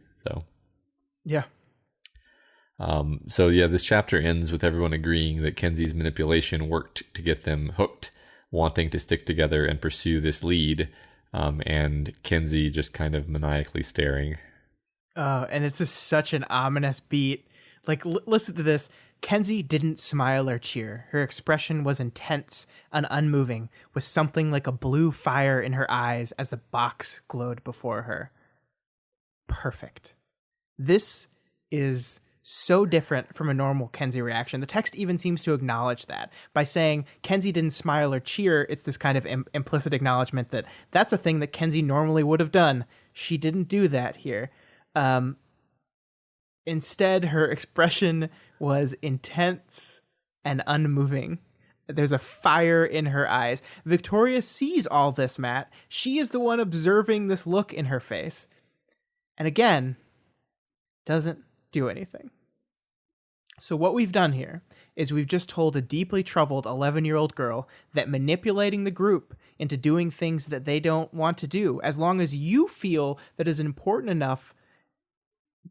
Speaker 1: So this chapter ends with everyone agreeing that Kenzie's manipulation worked to get them hooked, wanting to stick together and pursue this lead, and Kenzie just kind of maniacally staring.
Speaker 2: And it's just such an ominous beat. Like, listen to this. Kenzie didn't smile or cheer. Her expression was intense and unmoving, with something like a blue fire in her eyes as the box glowed before her. Perfect. This is so different from a normal Kenzie reaction. The text even seems to acknowledge that. By saying Kenzie didn't smile or cheer, it's this kind of implicit acknowledgement that that's a thing that Kenzie normally would have done. She didn't do that here. Instead, her expression was intense and unmoving. There's a fire in her eyes. Victoria sees all this, Matt. She is the one observing this look in her face. And again, doesn't do anything. So what we've done here is we've just told a deeply troubled 11-year-old girl that manipulating the group into doing things that they don't want to do, as long as you feel that is important enough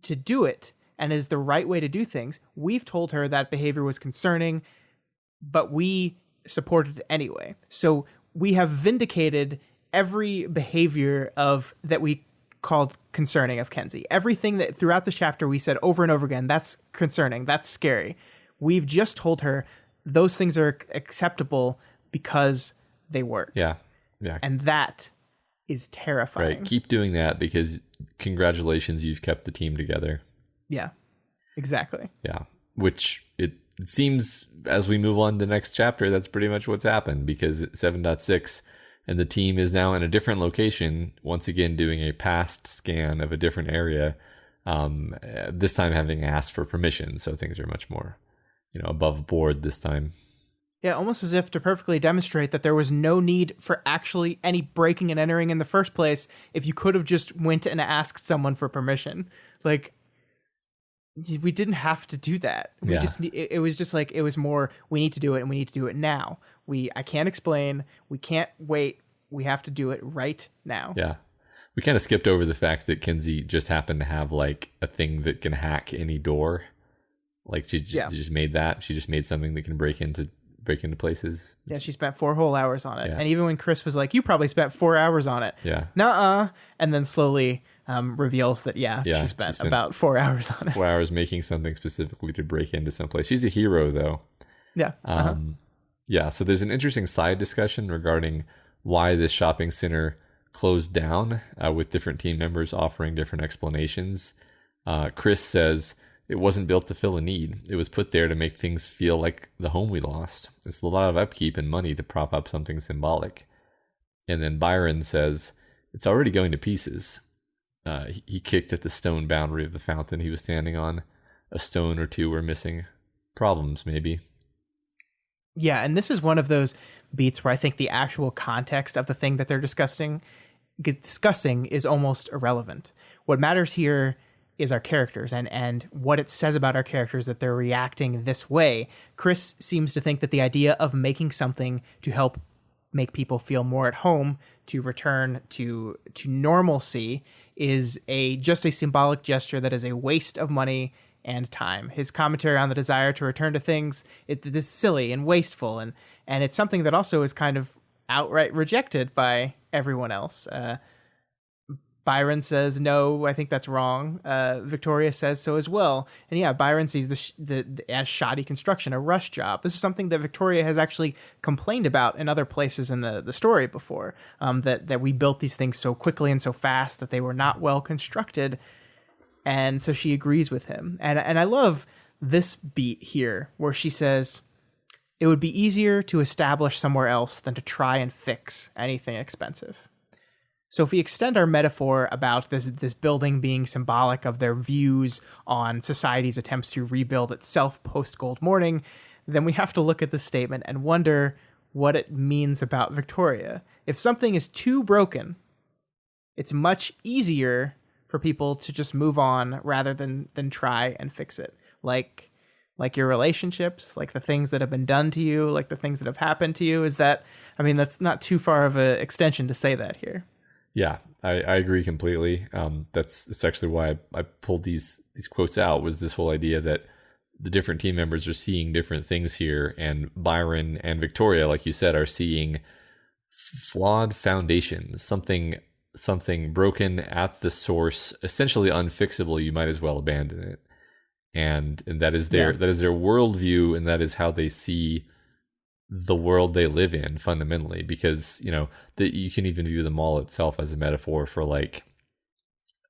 Speaker 2: to do it and is the right way to do things, we've told her that behavior was concerning, but we supported it anyway. So we have vindicated every behavior of that we called concerning of Kenzie. Everything that throughout the chapter we said over and over again, that's concerning, that's scary. We've just told her those things are acceptable because they work.
Speaker 1: Yeah.
Speaker 2: And that is terrifying.
Speaker 1: Right. Keep doing that, because congratulations, you've kept the team together.
Speaker 2: Yeah, exactly.
Speaker 1: Yeah. Which it seems, as we move on to the next chapter, that's pretty much what's happened, because 7.6 and the team is now in a different location, once again doing a past scan of a different area, this time having asked for permission. So things are much more, above board this time.
Speaker 2: Yeah, almost as if to perfectly demonstrate that there was no need for actually any breaking and entering in the first place if you could have just went and asked someone for permission. Like, we didn't have to do that. It was just like, it was more, we need to do it and we need to do it now. I can't explain. We can't wait. We have to do it right now.
Speaker 1: Yeah. We kind of skipped over the fact that Kenzie just happened to have like a thing that can hack any door. Like she just made that. She just made something that can break into places.
Speaker 2: Yeah, she spent 4 whole hours on it.
Speaker 1: Yeah.
Speaker 2: And even when Chris was like, you probably spent 4 hours on it.
Speaker 1: Yeah.
Speaker 2: Nuh-uh. And then slowly reveals that, she spent about 4 hours on it.
Speaker 1: 4 hours making something specifically to break into someplace. She's a hero, though.
Speaker 2: Yeah.
Speaker 1: Yeah, so there's an interesting side discussion regarding why this shopping center closed down, with different team members offering different explanations. Chris says it wasn't built to fill a need. It was put there to make things feel like the home we lost. It's a lot of upkeep and money to prop up something symbolic. And then Byron says it's already going to pieces. He kicked at the stone boundary of the fountain he was standing on. A stone or two were missing. Problems, maybe.
Speaker 2: Yeah, and this is one of those beats where I think the actual context of the thing that they're discussing is almost irrelevant. What matters here is our characters and what it says about our characters that they're reacting this way. Chris seems to think that the idea of making something to help make people feel more at home, to return to normalcy, is just a symbolic gesture that is a waste of money and time. His commentary on the desire to return to things, it is silly and wasteful, and it's something that also is kind of outright rejected by everyone else. Byron says, no, I think that's wrong. Victoria says so as well. And yeah, Byron sees the as shoddy construction, a rush job. This is something that Victoria has actually complained about in other places in the story before, that we built these things so quickly and so fast that they were not well constructed. And so she agrees with him. And I love this beat here where she says, it would be easier to establish somewhere else than to try and fix anything expensive. So if we extend our metaphor about this building being symbolic of their views on society's attempts to rebuild itself post-Gold Morning, then we have to look at this statement and wonder what it means about Victoria. If something is too broken, it's much easier for people to just move on rather than try and fix it. Like your relationships, like the things that have been done to you, like the things that have happened to you. That's not too far of an extension to say that here.
Speaker 1: Yeah, I agree completely. That's actually why I pulled these quotes out, was this whole idea that the different team members are seeing different things here, and Byron and Victoria, like you said, are seeing flawed foundations, something broken at the source, essentially unfixable. You might as well abandon it, and that is their worldview, and that is how they see the world they live in fundamentally, because you can even view the mall itself as a metaphor for like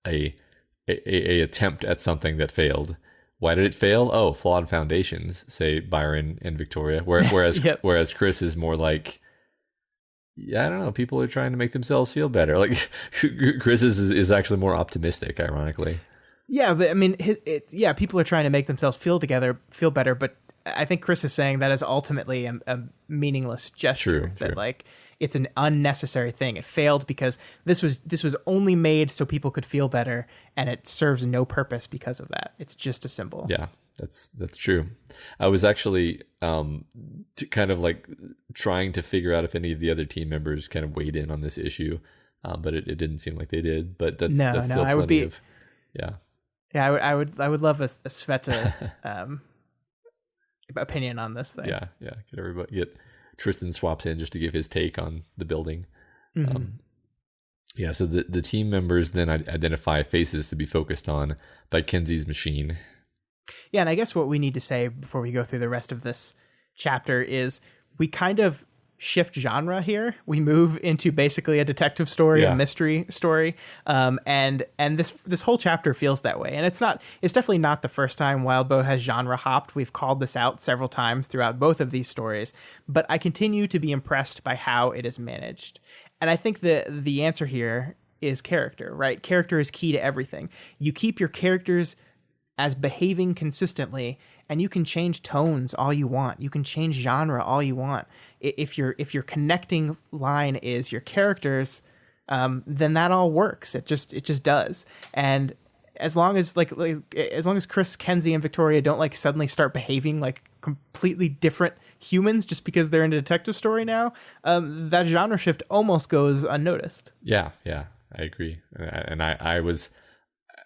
Speaker 1: a attempt at something that failed. Why did it fail? Oh, flawed foundations, say Byron and Victoria. Whereas
Speaker 2: Yep.
Speaker 1: whereas Chris is more like, yeah, I don't know, people are trying to make themselves feel better. Like Chris is actually more optimistic, ironically.
Speaker 2: Yeah, but I mean, people are trying to make themselves feel better, but I think Chris is saying that is ultimately a meaningless gesture. True. Like it's an unnecessary thing. It failed because this was only made so people could feel better, and it serves no purpose because of that. It's just a symbol.
Speaker 1: Yeah, that's true. I was actually kind of like trying to figure out if any of the other team members kind of weighed in on this issue, but it didn't seem like they did. But that's still plenty of.
Speaker 2: Yeah, I would love a Sveta opinion on this thing.
Speaker 1: Yeah. Get Tristan swaps in just to give his take on the building. Mm-hmm. So the team members then identify faces to be focused on by Kenzie's machine.
Speaker 2: Yeah, and I guess what we need to say before we go through the rest of this chapter is we kind of shift genre here. We move into basically a detective story, a mystery story, and this whole chapter feels that way. And it's definitely not the first time Wildbow has genre hopped. We've called this out several times throughout both of these stories, but I continue to be impressed by how it is managed. And I think the answer here is character, right? Character is key to everything. You keep your characters as behaving consistently, and you can change tones all you want. You can change genre all you want. If your connecting line is your characters, then that all works. It just does. And as long as Chris, Kenzie, and Victoria don't suddenly start behaving like completely different humans just because they're in a detective story now, that genre shift almost goes unnoticed.
Speaker 1: Yeah, I agree. And I was,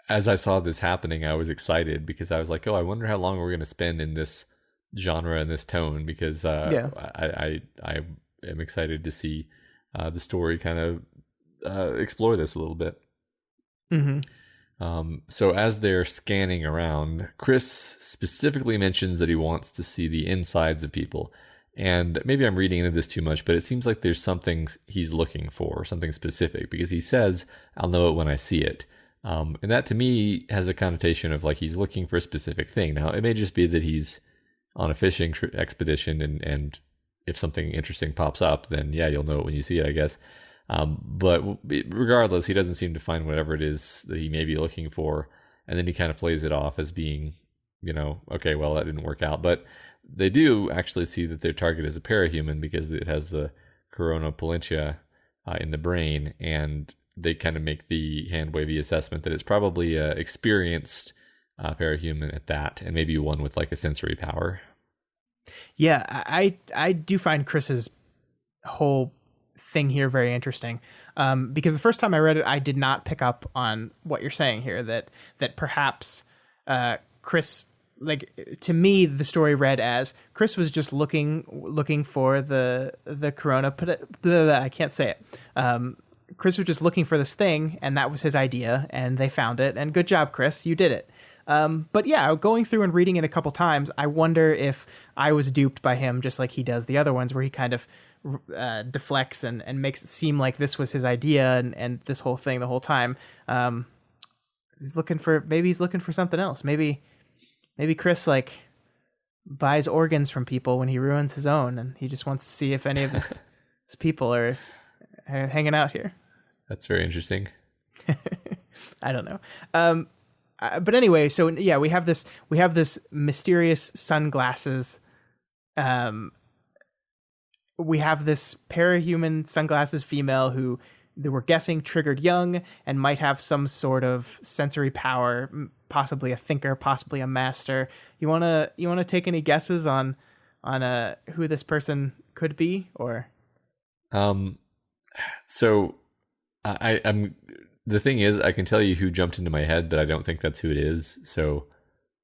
Speaker 1: as I saw this happening, I was excited because I was like, oh, I wonder how long we're going to spend in this genre and this tone, because I am excited to see the story kind of explore this a little bit. Mm-hmm. So as they're scanning around, Chris specifically mentions that he wants to see the insides of people. And maybe I'm reading into this too much, but it seems like there's something he's looking for, something specific, because he says, I'll know it when I see it. And that to me has a connotation of like he's looking for a specific thing. Now, it may just be that he's on a fishing expedition, and if something interesting pops up, then yeah, you'll know it when you see it, I guess. But regardless, he doesn't seem to find whatever it is that he may be looking for, and then he kind of plays it off as being, okay, well, that didn't work out. But they do actually see that their target is a parahuman because it has the corona pollentia in the brain, and they kind of make the hand-wavy assessment that it's probably experienced parahuman at that, and maybe one with like a sensory power.
Speaker 2: Yeah, I do find Chris's whole thing here very interesting, because the first time I read it, I did not pick up on what you're saying here, that perhaps Chris, like, to me, the story read as Chris was just looking for the corona. I can't say it. Chris was just looking for this thing, and that was his idea, and they found it. And good job, Chris, you did it. But yeah, going through and reading it a couple times, I wonder if I was duped by him, just like he does the other ones, where he kind of deflects and makes it seem like this was his idea and this whole thing the whole time. He's looking for something else. Maybe Chris like buys organs from people when he ruins his own, and he just wants to see if any of his people are hanging out here.
Speaker 1: That's very interesting.
Speaker 2: I don't know. But anyway, so yeah, we have this mysterious sunglasses. We have this parahuman sunglasses female who they were guessing triggered young and might have some sort of sensory power, possibly a thinker, possibly a master. You wanna take any guesses on who this person could be, or?
Speaker 1: So I'm the thing is, I can tell you who jumped into my head, but I don't think that's who it is. So,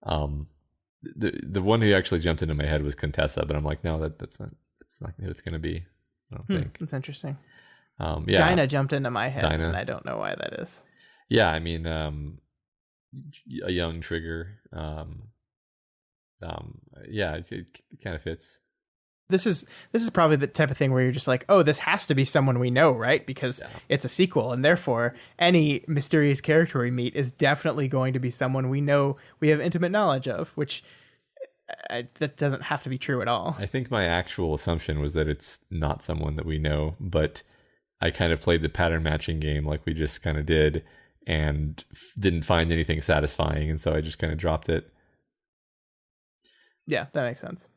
Speaker 1: the one who actually jumped into my head was Contessa, but I'm like, no, that's not who it's going to be. I don't think.
Speaker 2: That's interesting.
Speaker 1: Yeah,
Speaker 2: Dinah jumped into my head, and I don't know why that is.
Speaker 1: Yeah, I mean, a young trigger. Yeah, it kind of fits.
Speaker 2: This is probably the type of thing where you're just like, oh, this has to be someone we know, right? Because it's a sequel, and therefore any mysterious character we meet is definitely going to be someone we know, we have intimate knowledge of, which that doesn't have to be true at all.
Speaker 1: I think my actual assumption was that it's not someone that we know, but I kind of played the pattern matching game like we just kind of did and didn't find anything satisfying, and so I just kind of dropped it.
Speaker 2: Yeah, that makes sense.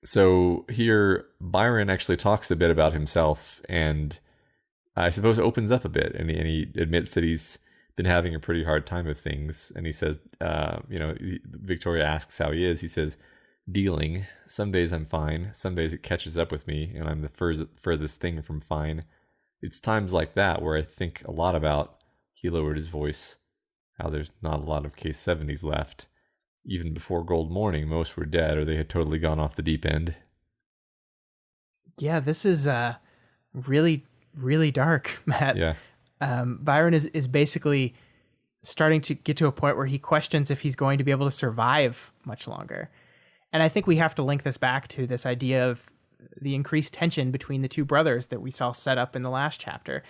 Speaker 1: So here, Byron actually talks a bit about himself, and I suppose opens up a bit, and he admits that he's been having a pretty hard time of things. And he says, Victoria asks how he is. He says, dealing. Some days I'm fine. Some days it catches up with me, and I'm the furthest thing from fine. It's times like that where I think a lot about, he lowered his voice, how there's not a lot of case 70s left. Even before Gold Morning, most were dead or they had totally gone off the deep end.
Speaker 2: Yeah, this is really, really dark, Matt.
Speaker 1: Yeah.
Speaker 2: Byron is basically starting to get to a point where he questions if he's going to be able to survive much longer. And I think we have to link this back to this idea of the increased tension between the two brothers that we saw set up in the last chapter.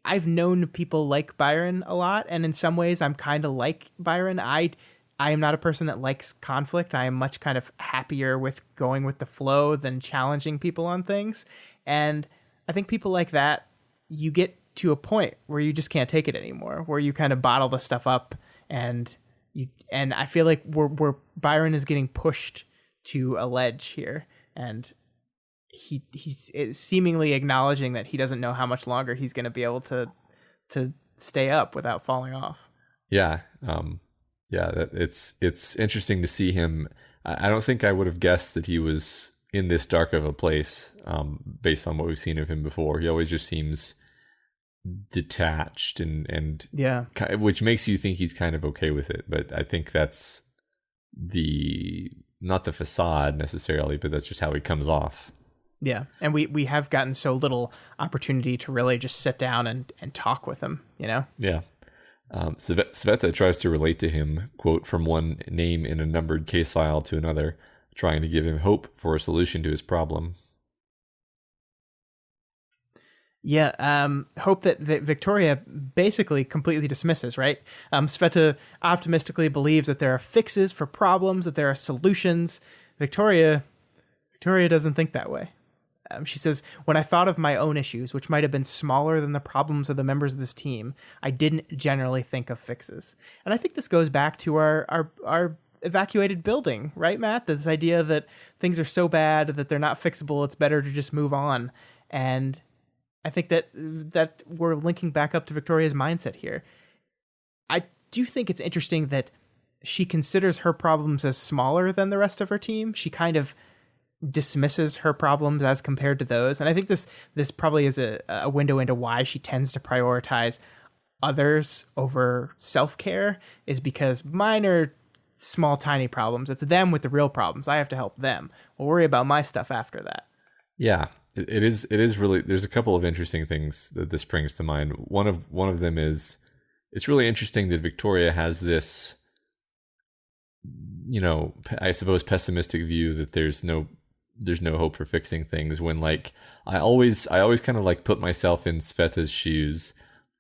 Speaker 2: I've known people like Byron a lot, and in some ways I'm kind of like Byron. I am not a person that likes conflict. I am much kind of happier with going with the flow than challenging people on things. And I think people like that, you get to a point where you just can't take it anymore, where you kind of bottle the stuff up, and I feel like we're Byron is getting pushed to a ledge here, and he's seemingly acknowledging that he doesn't know how much longer he's going to be able to stay up without falling off.
Speaker 1: Yeah. It's interesting to see him. I don't think I would have guessed that he was in this dark of a place, based on what we've seen of him before. He always just seems detached and
Speaker 2: yeah,
Speaker 1: which makes you think he's kind of okay with it. But I think that's not the facade necessarily, but that's just how he comes off.
Speaker 2: Yeah, and we have gotten so little opportunity to really just sit down and talk with him, you know?
Speaker 1: Yeah. Sveta tries to relate to him, quote, from one name in a numbered case file to another, trying to give him hope for a solution to his problem.
Speaker 2: Yeah, hope that Victoria basically completely dismisses, right? Sveta optimistically believes that there are fixes for problems, that there are solutions. Victoria doesn't think that way. She says, when I thought of my own issues, which might have been smaller than the problems of the members of this team, I didn't generally think of fixes. And I think this goes back to our evacuated building, right, Matt? This idea that things are so bad that they're not fixable, it's better to just move on. And I think that we're linking back up to Victoria's mindset here. I do think it's interesting that she considers her problems as smaller than the rest of her team. She kind of dismisses her problems as compared to those. And I think this probably is a window into why she tends to prioritize others over self-care, is because mine are small, tiny problems. It's them with the real problems. I have to help them. We'll worry about my stuff after that.
Speaker 1: Yeah, it is really, there's a couple of interesting things that this brings to mind. One of them is, it's really interesting that Victoria has this, I suppose, pessimistic view that there's no hope for fixing things, when like I always kind of like put myself in Sveta's shoes,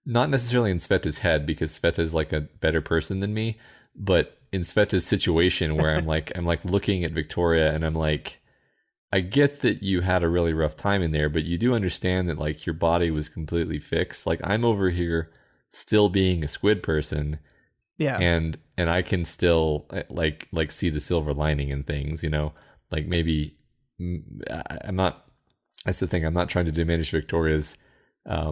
Speaker 1: not necessarily in Sveta's head, because Sveta's like a better person than me, but in Sveta's situation where I'm like looking at Victoria and I'm like, I get that you had a really rough time in there, but you do understand that like your body was completely fixed. Like I'm over here still being a squid person.
Speaker 2: Yeah.
Speaker 1: And I can still like see the silver lining in things, like maybe I'm not, that's the thing. I'm not trying to diminish Victoria's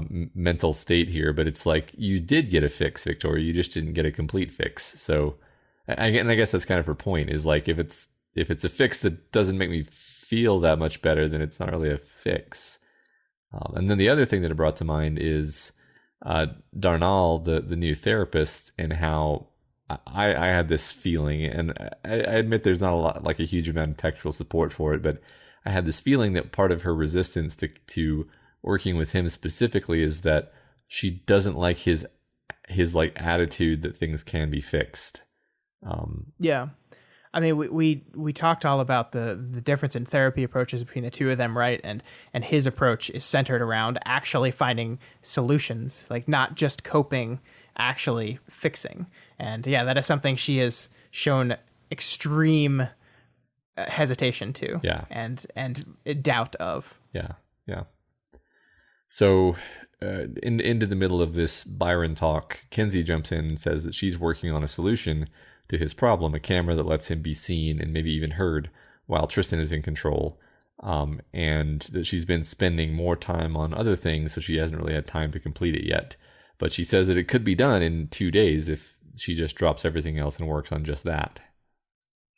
Speaker 1: mental state here, but it's like, you did get a fix, Victoria. You just didn't get a complete fix. So I guess that's kind of her point, is like, if it's a fix that doesn't make me feel that much better, then it's not really a fix. And then the other thing that it brought to mind is Darnall, the new therapist, and how I had this feeling, and I admit there's not a huge amount of textual support for it, but I had this feeling that part of her resistance to working with him specifically is that she doesn't like his like attitude that things can be fixed.
Speaker 2: Yeah. I mean, we talked all about the difference in therapy approaches between the two of them, right? And his approach is centered around actually finding solutions, like not just coping, actually fixing. And yeah, that is something she has shown extreme hesitation to, and doubt of.
Speaker 1: Yeah. So into the middle of this Byron talk, Kenzie jumps in and says that she's working on a solution to his problem, a camera that lets him be seen and maybe even heard while Tristan is in control, and that she's been spending more time on other things, so she hasn't really had time to complete it yet. But she says that it could be done in 2 days if she just drops everything else and works on just that.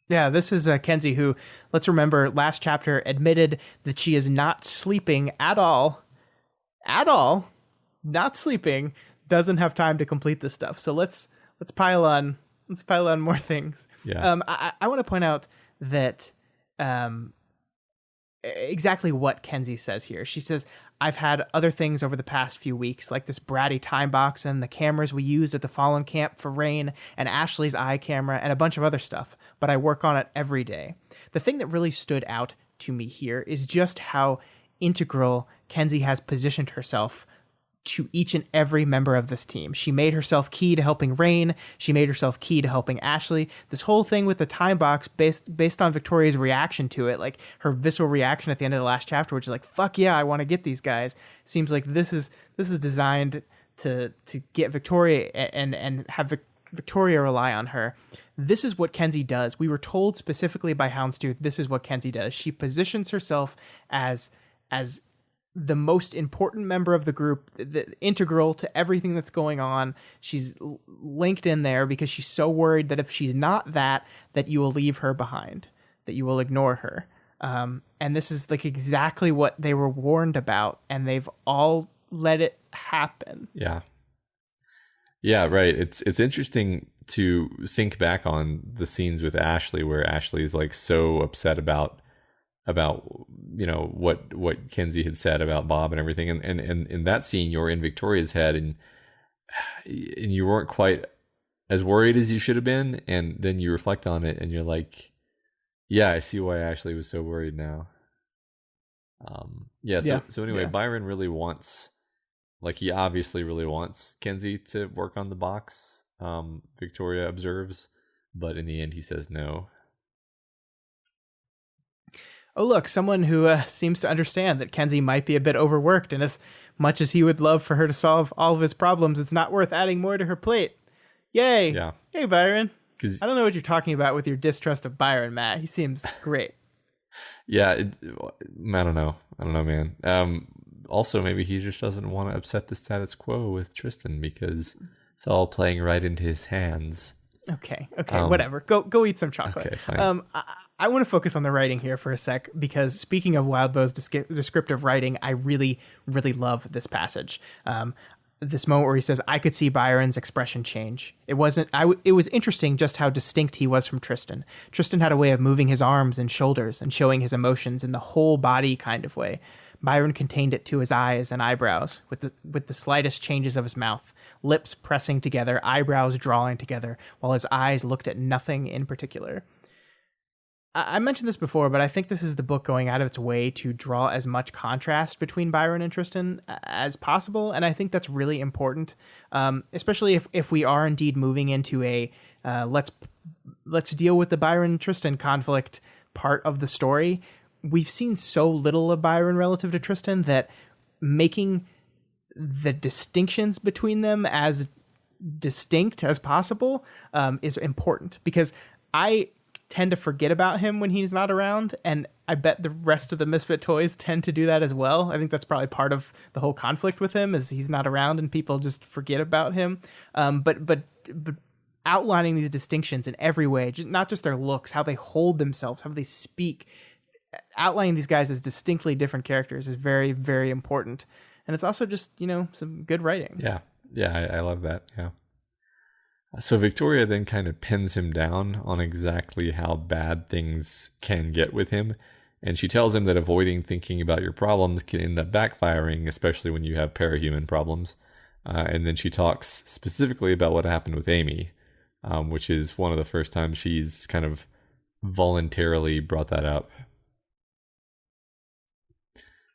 Speaker 2: Yeah, this is Kenzie, who, let's remember, last chapter admitted that she is not sleeping at all, not sleeping, doesn't have time to complete this stuff. So let's pile on more things.
Speaker 1: Yeah.
Speaker 2: I want to point out that exactly what Kenzie says here. She says, I've had other things over the past few weeks, like this bratty time box and the cameras we used at the Fallen Camp for Rain and Ashley's eye camera and a bunch of other stuff, but I work on it every day. The thing that really stood out to me here is just how integral Kenzie has positioned herself to each and every member of this team. She made herself key to helping Rain. She made herself key to helping Ashley. This whole thing with the time box, based on Victoria's reaction to it, like her visceral reaction at the end of the last chapter, which is like, fuck yeah, I want to get these guys, seems like this is designed to get Victoria and have Victoria rely on her. This is what Kenzie does. We were told specifically by Houndstooth, this is what Kenzie does. She positions herself as the most important member of the group, integral to everything that's going on. She's linked in there because she's so worried that if she's not that you will leave her behind, that you will ignore her. And this is like exactly what they were warned about, and they've all let it happen.
Speaker 1: Yeah. Yeah, right. It's interesting to think back on the scenes with Ashley, where Ashley is like so upset about what Kenzie had said about Bob and everything, and in that scene you're in Victoria's head and you weren't quite as worried as you should have been, and then you reflect on it and you're like, yeah, I see why Ashley was so worried now. So anyway, Byron really wants, like, he obviously really wants Kenzie to work on the box, Victoria observes, but in the end he says no.
Speaker 2: Oh, look, someone who seems to understand that Kenzie might be a bit overworked, and as much as he would love for her to solve all of his problems, it's not worth adding more to her plate. Yay.
Speaker 1: Yeah.
Speaker 2: Hey, Byron. I don't know what you're talking about with your distrust of Byron, Matt. He seems great.
Speaker 1: Yeah, I don't know, man. Also, maybe he just doesn't want to upset the status quo with Tristan because it's all playing right into his hands.
Speaker 2: Okay, whatever. Go eat some chocolate.
Speaker 1: Okay, fine.
Speaker 2: I want to focus on the writing here for a sec, because speaking of Wildbow's descriptive writing, I really, really love this passage. This moment where he says, "I could see Byron's expression change. It wasn't. It was interesting just how distinct he was from Tristan. Tristan had a way of moving his arms and shoulders and showing his emotions in the whole body kind of way. Byron contained it to his eyes and eyebrows, with the slightest changes of his mouth, lips pressing together, eyebrows drawing together, while his eyes looked at nothing in particular." I mentioned this before, but I think this is the book going out of its way to draw as much contrast between Byron and Tristan as possible, and I think that's really important, especially if we are indeed moving into a let's deal with the Byron-Tristan conflict part of the story. We've seen so little of Byron relative to Tristan that making the distinctions between them as distinct as possible is important, because I tend to forget about him when he's not around, and I bet the rest of the Misfit Toys tend to do that as well. I think that's probably part of the whole conflict with him, is he's not around and people just forget about him. But outlining these distinctions in every way, not just their looks, how they hold themselves, how they speak, outlining these guys as distinctly different characters is very, very important. And it's also just, some good writing.
Speaker 1: Yeah, I love that. Yeah. So Victoria then kind of pins him down on exactly how bad things can get with him. And she tells him that avoiding thinking about your problems can end up backfiring, especially when you have parahuman problems. And then she talks specifically about what happened with Amy, which is one of the first times she's kind of voluntarily brought that up.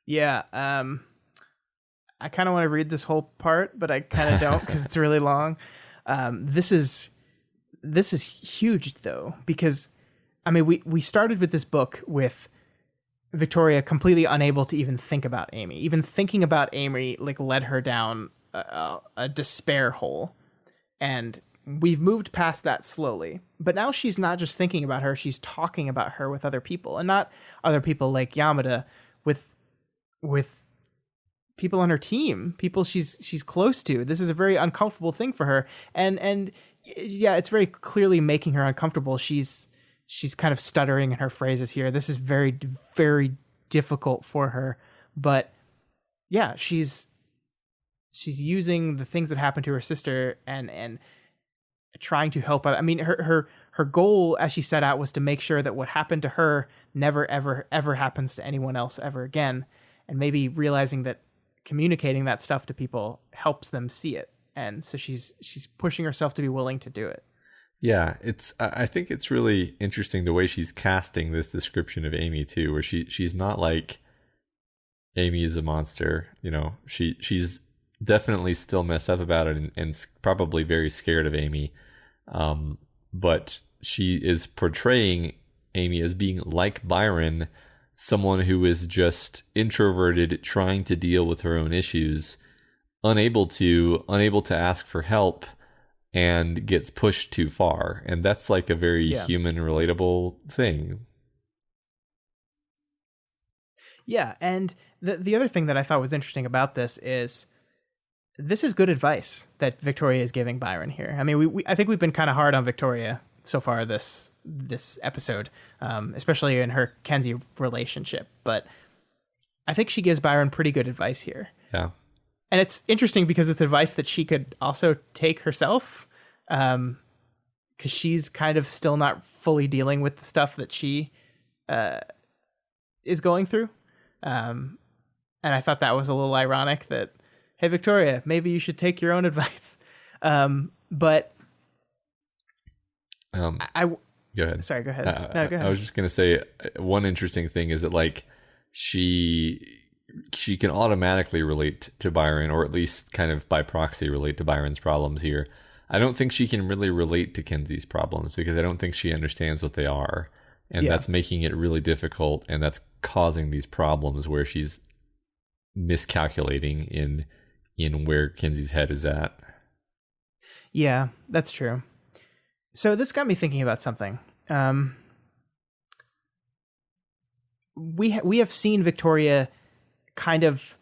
Speaker 2: Yeah, I kind of want to read this whole part, but I kind of don't because it's really long. This is huge though, because we started with this book with Victoria completely unable to even think about Amy. Even thinking about Amy led her down a despair hole, and we've moved past that slowly. But now she's not just thinking about her; she's talking about her with other people, and not other people like Yamada, with people on her team, people she's close to. This is a very uncomfortable thing for her, and yeah, it's very clearly making her uncomfortable. She's kind of stuttering in her phrases here. This is very, very difficult for her, but yeah, she's using the things that happened to her sister and trying to help out. Her goal, as she set out, was to make sure that what happened to her never, ever, ever happens to anyone else ever again, and maybe realizing that communicating that stuff to people helps them see it. And so she's pushing herself to be willing to do it.
Speaker 1: Yeah, I think it's really interesting the way she's casting this description of Amy too, where she's not like Amy is a monster, she's definitely still messed up about it and probably very scared of Amy. But she is portraying Amy as being like Byron, someone who is just introverted, trying to deal with her own issues, unable to ask for help, and gets pushed too far. And that's like a very human, relatable thing.
Speaker 2: Yeah, and the other thing that I thought was interesting about this is good advice that Victoria is giving Byron here. I think we've been kind of hard on Victoria so far this episode, especially in her Kenzie relationship, but I think she gives Byron pretty good advice here.
Speaker 1: Yeah.
Speaker 2: And it's interesting because it's advice that she could also take herself, because she's kind of still not fully dealing with the stuff that she is going through. And I thought that was a little ironic that, hey, Victoria, maybe you should take your own advice. But
Speaker 1: go ahead.
Speaker 2: Sorry, go ahead.
Speaker 1: No, go ahead. I was just going to say one interesting thing is that she can automatically relate to Byron, or at least kind of by proxy relate to Byron's problems here. I don't think she can really relate to Kenzie's problems because I don't think she understands what they are. And that's making it really difficult, and that's causing these problems where she's miscalculating in where Kenzie's head is at.
Speaker 2: Yeah, that's true. So this got me thinking about something. We have seen Victoria kind of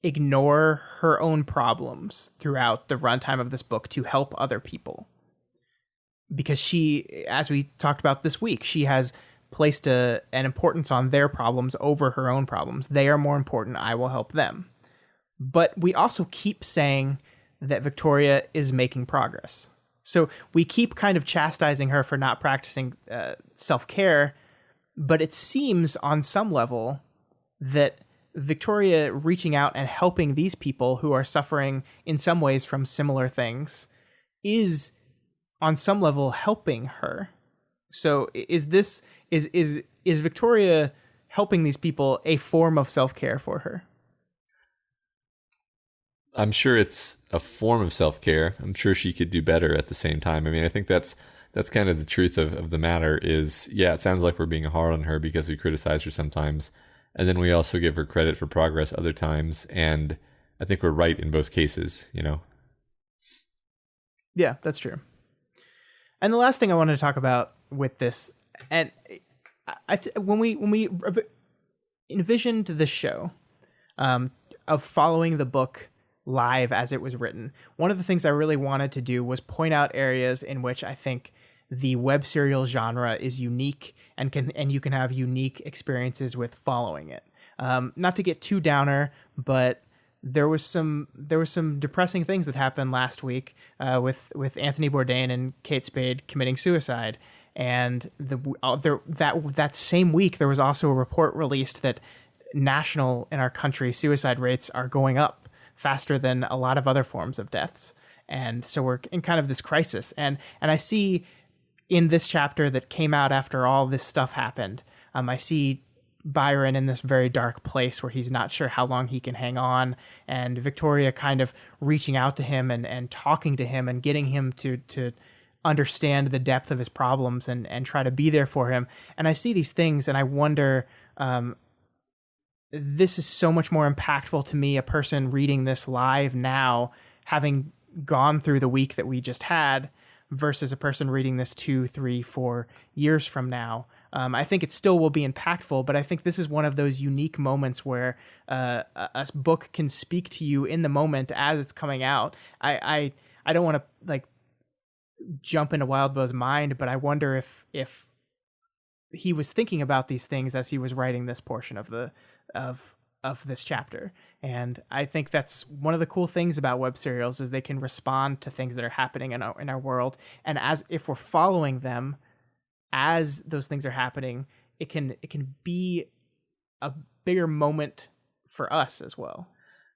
Speaker 2: ignore her own problems throughout the runtime of this book to help other people. Because she, as we talked about this week, she has placed an importance on their problems over her own problems. They are more important. I will help them. But we also keep saying that Victoria is making progress. So we keep kind of chastising her for not practicing self-care, but it seems on some level that Victoria reaching out and helping these people who are suffering in some ways from similar things is on some level helping her. So is Victoria helping these people a form of self-care for her?
Speaker 1: I'm sure it's a form of self-care. I'm sure she could do better at the same time. I mean, I think that's kind of the truth of the matter is, yeah, it sounds like we're being hard on her because we criticize her sometimes. And then we also give her credit for progress other times. And I think we're right in both cases, you know?
Speaker 2: Yeah, that's true. And the last thing I wanted to talk about with this, and when we envisioned this show of following the book live as it was written, one of the things I really wanted to do was point out areas in which I think the web serial genre is unique and you can have unique experiences with following it. Not to get too downer, but there was some depressing things that happened last week with Anthony Bourdain and Kate Spade committing suicide, and that same week there was also a report released that national in our country suicide rates are going up faster than a lot of other forms of deaths, and so we're in kind of this crisis. And I see in this chapter that came out after all this stuff happened, I see Byron in this very dark place where he's not sure how long he can hang on, and Victoria kind of reaching out to him and talking to him and getting him to understand the depth of his problems and try to be there for him. And I see these things and I wonder, this is so much more impactful to me, a person reading this live now, having gone through the week that we just had, versus a person reading this 2, 3, 4 years from now. I think it still will be impactful, but I think this is one of those unique moments where a book can speak to you in the moment as it's coming out. I don't want to like jump into Wildbow's mind, but I wonder if he was thinking about these things as he was writing this portion of this chapter. And I think that's one of the cool things about web serials is they can respond to things that are happening in our world. And as if we're following them as those things are happening, it can be a bigger moment for us as well.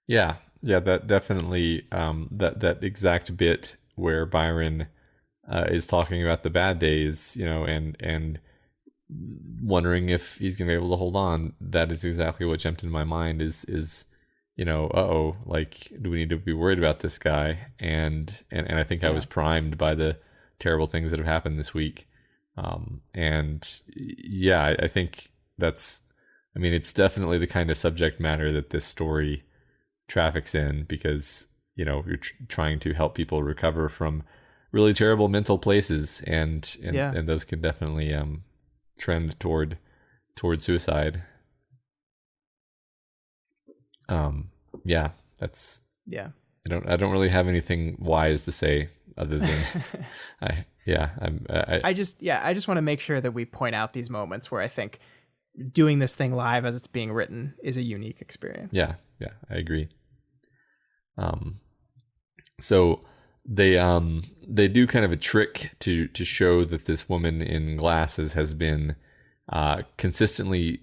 Speaker 1: Yeah, that definitely that exact bit where Byron is talking about the bad days, you know, and wondering if he's gonna be able to hold on. That is exactly what jumped into my mind. Is you know, like, do we need to be worried about this guy? And I think I was primed by the terrible things that have happened this week. And yeah, I think it's definitely the kind of subject matter that this story traffics in, because, you know, you're trying to help people recover from really terrible mental places, and those can definitely trend toward suicide. I don't really have anything wise to say other than I
Speaker 2: just want to make sure that we point out these moments where I think doing this thing live as it's being written is a unique experience.
Speaker 1: Yeah, I agree. So they do kind of a trick to show that this woman in glasses has been consistently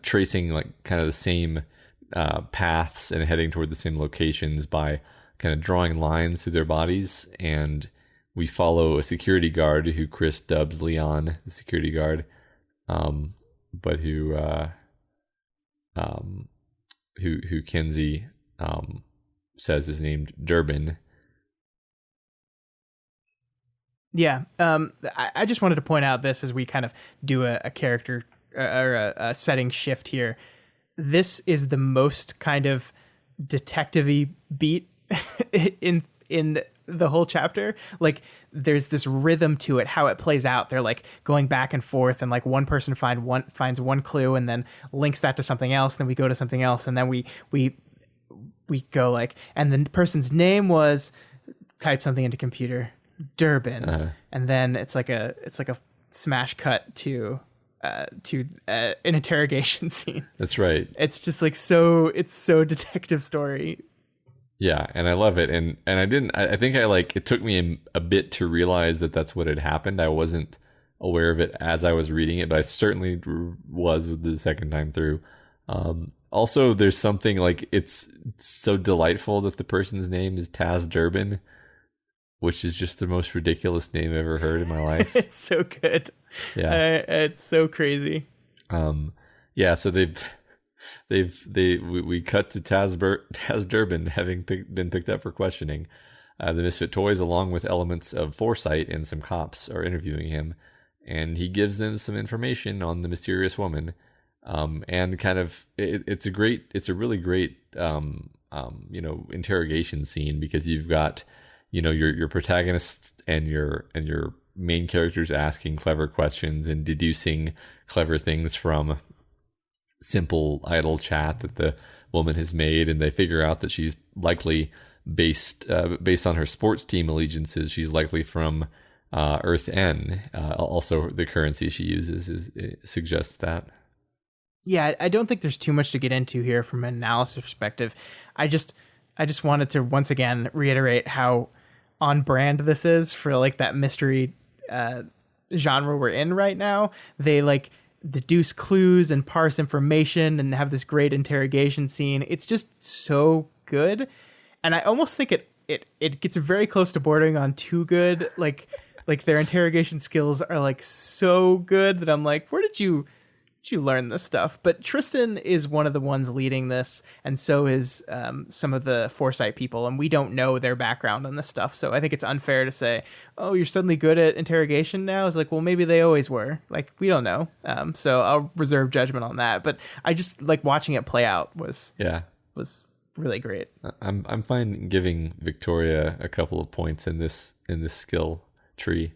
Speaker 1: tracing like kind of the same paths and heading toward the same locations by kind of drawing lines through their bodies. And we follow a security guard who Chris dubs Leon, the security guard, but who Kenzie says is named Durbin.
Speaker 2: Yeah, I just wanted to point out this as we kind of do a character or a setting shift here. This is the most kind of detective-y beat in the whole chapter. Like, there's this rhythm to it, how it plays out. They're like going back and forth, and like one person finds one clue and then links that to something else. Then we go to something else, and then we go like, and the person's name was, type something into computer, Durbin, and then it's like a smash cut to an interrogation scene.
Speaker 1: That's right.
Speaker 2: It's just like it's so detective story.
Speaker 1: Yeah, and I love it. And I think it took me a bit to realize that that's what had happened. I wasn't aware of it as I was reading it, but I certainly was with the second time through. Also, there's something like it's so delightful that the person's name is Taz Durbin, which is just the most ridiculous name I've ever heard in my life.
Speaker 2: It's so good.
Speaker 1: Yeah,
Speaker 2: it's so crazy.
Speaker 1: Yeah. So we cut to Taz Durbin having been picked up for questioning. The Misfit Toys, along with elements of Foresight and some cops, are interviewing him, and he gives them some information on the mysterious woman. And kind of it's a really great interrogation scene, because you've got your protagonist and your main characters asking clever questions and deducing clever things from simple idle chat that the woman has made, and they figure out that she's likely based on her sports team allegiances. She's likely from Earth N. Also, the currency she uses suggests that.
Speaker 2: Yeah, I don't think there's too much to get into here from an analysis perspective. I just wanted to once again reiterate how on brand this is for like that mystery genre we're in right now. They like deduce clues and parse information and have this great interrogation scene. It's just so good, and I almost think it gets very close to bordering on too good. Like their interrogation skills are like so good that I'm like, where did you learn this stuff? But Tristan is one of the ones leading this, and so is some of the Foresight people, and we don't know their background on this stuff. So I think it's unfair to say, oh, you're suddenly good at interrogation now. It's like, well, maybe they always were. Like, we don't know. So I'll reserve judgment on that. But I just like watching it play out was really great.
Speaker 1: I'm fine giving Victoria a couple of points in this skill tree.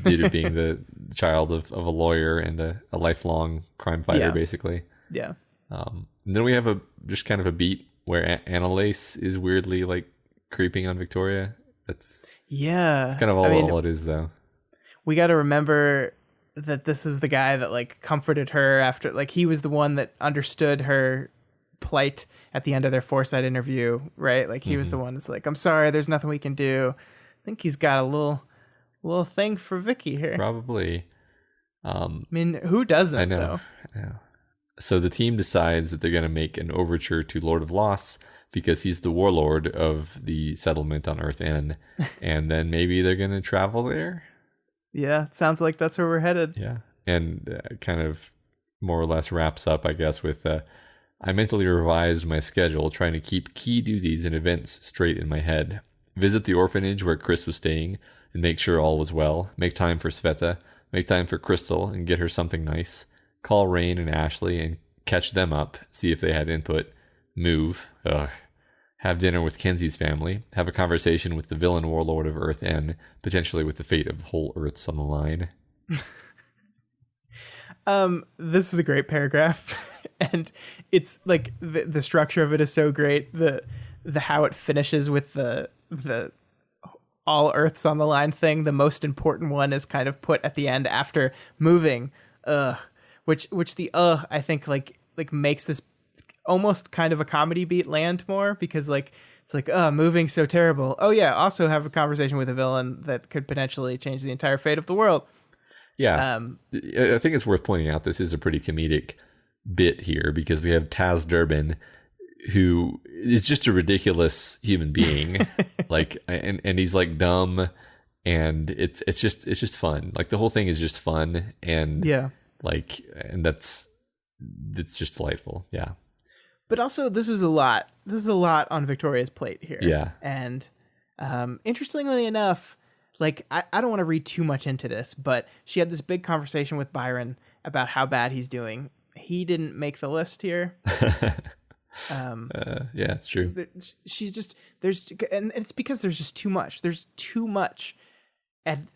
Speaker 1: Due to being the child of a lawyer and a lifelong crime fighter, basically.
Speaker 2: Yeah.
Speaker 1: And then we have just kind of a beat where Annalise is weirdly like creeping on Victoria. That's kind of all it is, though.
Speaker 2: We got to remember that this is the guy that like comforted her after, like he was the one that understood her plight at the end of their Foresight interview, right? Like he was the one that's like, I'm sorry, there's nothing we can do. I think he's got a little thing for Vicky here.
Speaker 1: Probably.
Speaker 2: I mean, who doesn't?
Speaker 1: I know.
Speaker 2: Though?
Speaker 1: Yeah. So the team decides that they're going to make an overture to Lord of Loss, because he's the warlord of the settlement on Earth N, and then maybe they're going to travel there.
Speaker 2: Yeah, sounds like that's where we're headed.
Speaker 1: Yeah, and kind of more or less wraps up, I guess, with I mentally revised my schedule, trying to keep key duties and events straight in my head. Visit the orphanage where Chris was staying, and make sure all was well. Make time for Sveta. Make time for Crystal and get her something nice. Call Rain and Ashley and catch them up. See if they had input. Move. Ugh. Have dinner with Kenzie's family. Have a conversation with the villain warlord of Earth N, potentially with the fate of whole Earths on the line.
Speaker 2: This is a great paragraph, and it's like the structure of it is so great. The how it finishes with the all Earths on the line thing. The most important one is kind of put at the end after moving. Which the I think like makes this almost kind of a comedy beat land more, because like it's like moving so terrible. Oh yeah, also have a conversation with a villain that could potentially change the entire fate of the world.
Speaker 1: Yeah, I think it's worth pointing out this is a pretty comedic bit here, because we have Taz Durbin, who is just a ridiculous human being, like, and he's like dumb, and it's just fun. Like the whole thing is just fun, and it's just delightful. Yeah.
Speaker 2: But also, this is a lot on Victoria's plate here.
Speaker 1: Yeah.
Speaker 2: And interestingly enough, like I don't want to read too much into this, but she had this big conversation with Byron about how bad he's doing. He didn't make the list here.
Speaker 1: Yeah, it's true.
Speaker 2: She's just and it's because there's just too much. There's too much. And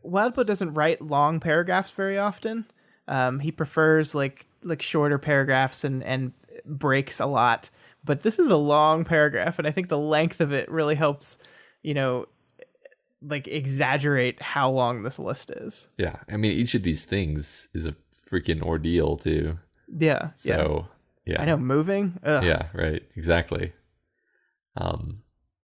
Speaker 2: Wildbow doesn't write long paragraphs very often. He prefers like shorter paragraphs and breaks a lot. But this is a long paragraph, and I think the length of it really helps, like exaggerate how long this list is.
Speaker 1: Yeah, I mean, each of these things is a freaking ordeal too.
Speaker 2: Yeah.
Speaker 1: So yeah.
Speaker 2: I know, moving. Ugh.
Speaker 1: Yeah, right. Exactly.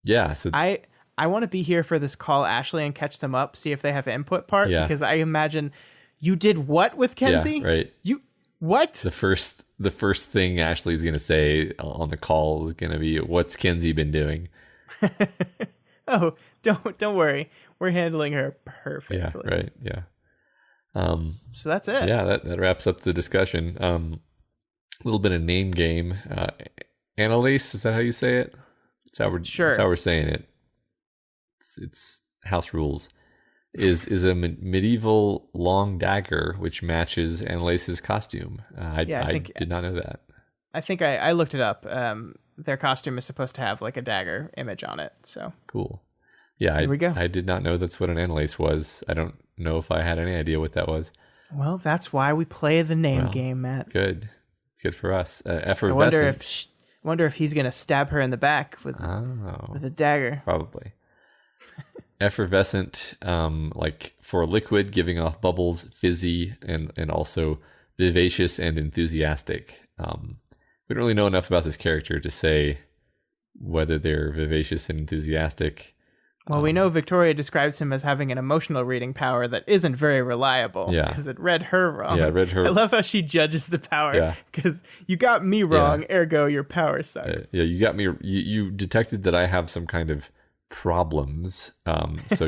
Speaker 1: Yeah, so
Speaker 2: I want to be here for this call Ashley and catch them up, see if they have input part,
Speaker 1: Yeah.
Speaker 2: because I imagine you did what with Kenzie?
Speaker 1: yeah, right.
Speaker 2: You what?
Speaker 1: The first thing Ashley's going to say on the call is going to be, "What's Kenzie been doing?"
Speaker 2: Oh, don't worry. We're handling her perfectly.
Speaker 1: Yeah, right. Yeah.
Speaker 2: So that's it.
Speaker 1: Yeah, that wraps up the discussion. A little bit of name game. Annalise, is that how you say it?
Speaker 2: Sure.
Speaker 1: That's how we're saying it. It's house rules. Is a medieval long dagger which matches Annalise's costume. I did not know that.
Speaker 2: I think I looked it up. Their costume is supposed to have like a dagger image on it. So
Speaker 1: cool. Yeah,
Speaker 2: here we go.
Speaker 1: I did not know that's what an Annalise was. I don't know if I had any idea what that was.
Speaker 2: Well, that's why we play the name game, Matt.
Speaker 1: Good. It's good for us. Effervescent.
Speaker 2: I wonder if he's gonna stab her in the back with a dagger.
Speaker 1: Probably. Effervescent, like for liquid, giving off bubbles, fizzy, and also vivacious and enthusiastic. We don't really know enough about this character to say whether they're vivacious and enthusiastic.
Speaker 2: Well, we know Victoria describes him as having an emotional reading power that isn't very reliable.
Speaker 1: Yeah.
Speaker 2: Because it read her wrong.
Speaker 1: Yeah, it read her.
Speaker 2: I love how she judges the power.
Speaker 1: Yeah.
Speaker 2: Because you got me wrong, ergo your power sucks.
Speaker 1: Yeah, you got me. You detected that I have some kind of problems. So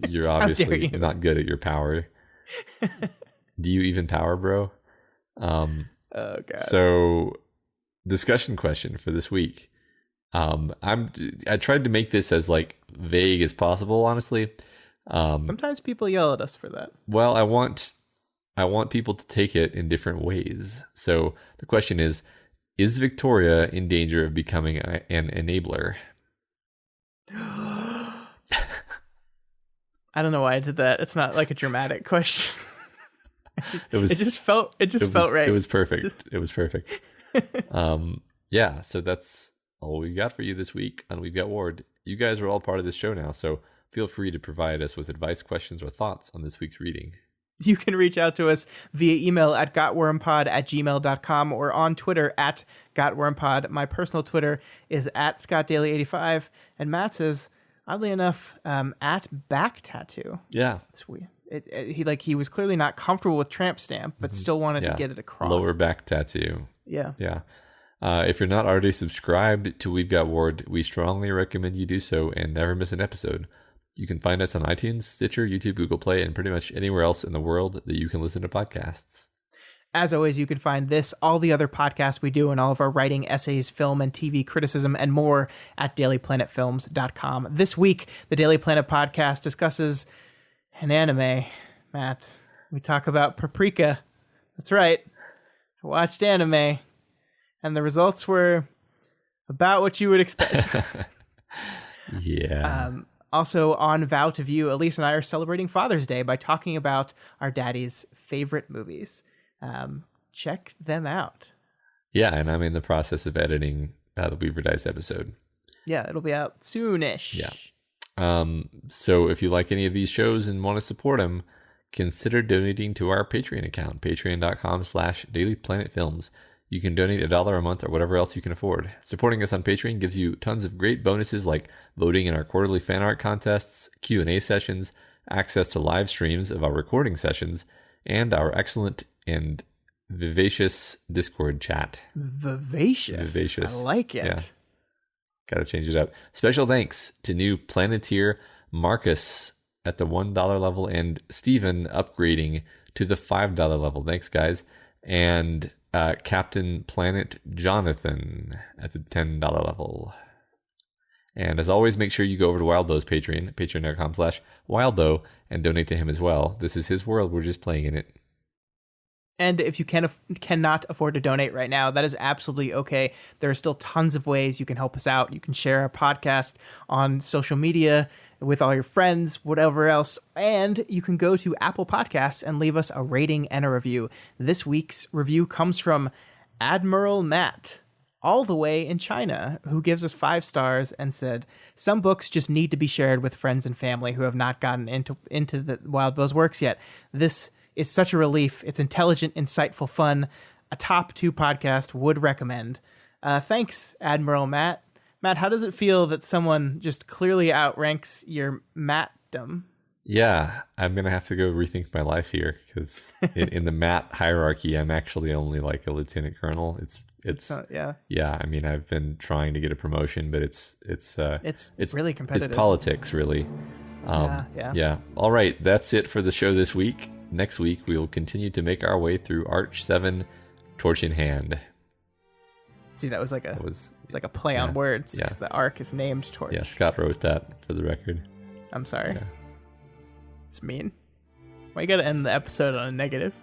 Speaker 1: you're obviously not good at your power. Do you even power, bro?
Speaker 2: Oh God.
Speaker 1: So, discussion question for this week. I tried to make this as like vague as possible, honestly.
Speaker 2: Sometimes people yell at us for that.
Speaker 1: Well, I want people to take it in different ways. So the question is Victoria in danger of becoming an enabler?
Speaker 2: I don't know why I did that. It's not like a dramatic question. It just felt right.
Speaker 1: It was perfect. It was perfect. Yeah, so that's all we got for you this week on We've Got Ward. You guys are all part of this show now, so feel free to provide us with advice, questions, or thoughts on this week's reading.
Speaker 2: You can reach out to us via email at gotwormpod@gmail.com or on Twitter at gotwormpod. My personal Twitter is at scottdaily85, and Matt's is, oddly enough, at back tattoo.
Speaker 1: Yeah.
Speaker 2: It's weird. He was clearly not comfortable with tramp stamp, but still wanted to get it across.
Speaker 1: Lower back tattoo.
Speaker 2: Yeah.
Speaker 1: Yeah. If you're not already subscribed to We've Got Ward, we strongly recommend you do so and never miss an episode. You can find us on iTunes, Stitcher, YouTube, Google Play, and pretty much anywhere else in the world that you can listen to podcasts.
Speaker 2: As always, you can find this, all the other podcasts we do, and all of our writing, essays, film, and TV criticism, and more at dailyplanetfilms.com. This week, the Daily Planet podcast discusses an anime. Matt, we talk about Paprika. That's right. I watched anime. And the results were about what you would expect.
Speaker 1: Yeah.
Speaker 2: Also on Vow to View, Elise and I are celebrating Father's Day by talking about our daddy's favorite movies. Check them out.
Speaker 1: Yeah, and I'm in the process of editing the Weaver Dice episode.
Speaker 2: Yeah, it'll be out soonish.
Speaker 1: Yeah. So if you like any of these shows and want to support them, consider donating to our Patreon account, patreon.com/dailyplanetfilms. You can donate $1 a month or whatever else you can afford. Supporting us on Patreon gives you tons of great bonuses like voting in our quarterly fan art contests, Q&A sessions, access to live streams of our recording sessions, and our excellent and vivacious Discord chat.
Speaker 2: Vivacious. I like it.
Speaker 1: Yeah. Got to change it up. Special thanks to new Planeteer Marcus at the $1 level and Steven upgrading to the $5 level. Thanks, guys. And Captain Planet Jonathan at the $10 level. And as always, make sure you go over to Wildbow's Patreon, patreon.com/Wildbow, and donate to him as well. This is his world. We're just playing in it.
Speaker 2: And if you cannot afford to donate right now, that is absolutely okay. There are still tons of ways you can help us out. You can share our podcast on social media with all your friends, whatever else. And you can go to Apple Podcasts and leave us a rating and a review. This week's review comes from Admiral Matt, all the way in China, who gives us 5 stars and said, "Some books just need to be shared with friends and family who have not gotten into the Wildbow's works yet. This is such a relief. It's intelligent, insightful, fun. A top 2 podcast, would recommend. Thanks, Admiral Matt. Matt, how does it feel that someone just clearly outranks your Mattdom?
Speaker 1: Yeah, I'm going to have to go rethink my life here, because in the Matt hierarchy, I'm actually only like a lieutenant colonel. Yeah, I mean, I've been trying to get a promotion, but it's
Speaker 2: really competitive.
Speaker 1: It's politics, really. Yeah. All right, that's it for the show this week. Next week, we will continue to make our way through Arch 7, Torch in Hand.
Speaker 2: See, that was like a play on words, because the arc is named Torch.
Speaker 1: Yeah, Scott wrote that, for the record.
Speaker 2: I'm sorry. Yeah. It's mean. Why you gotta end the episode on a negative?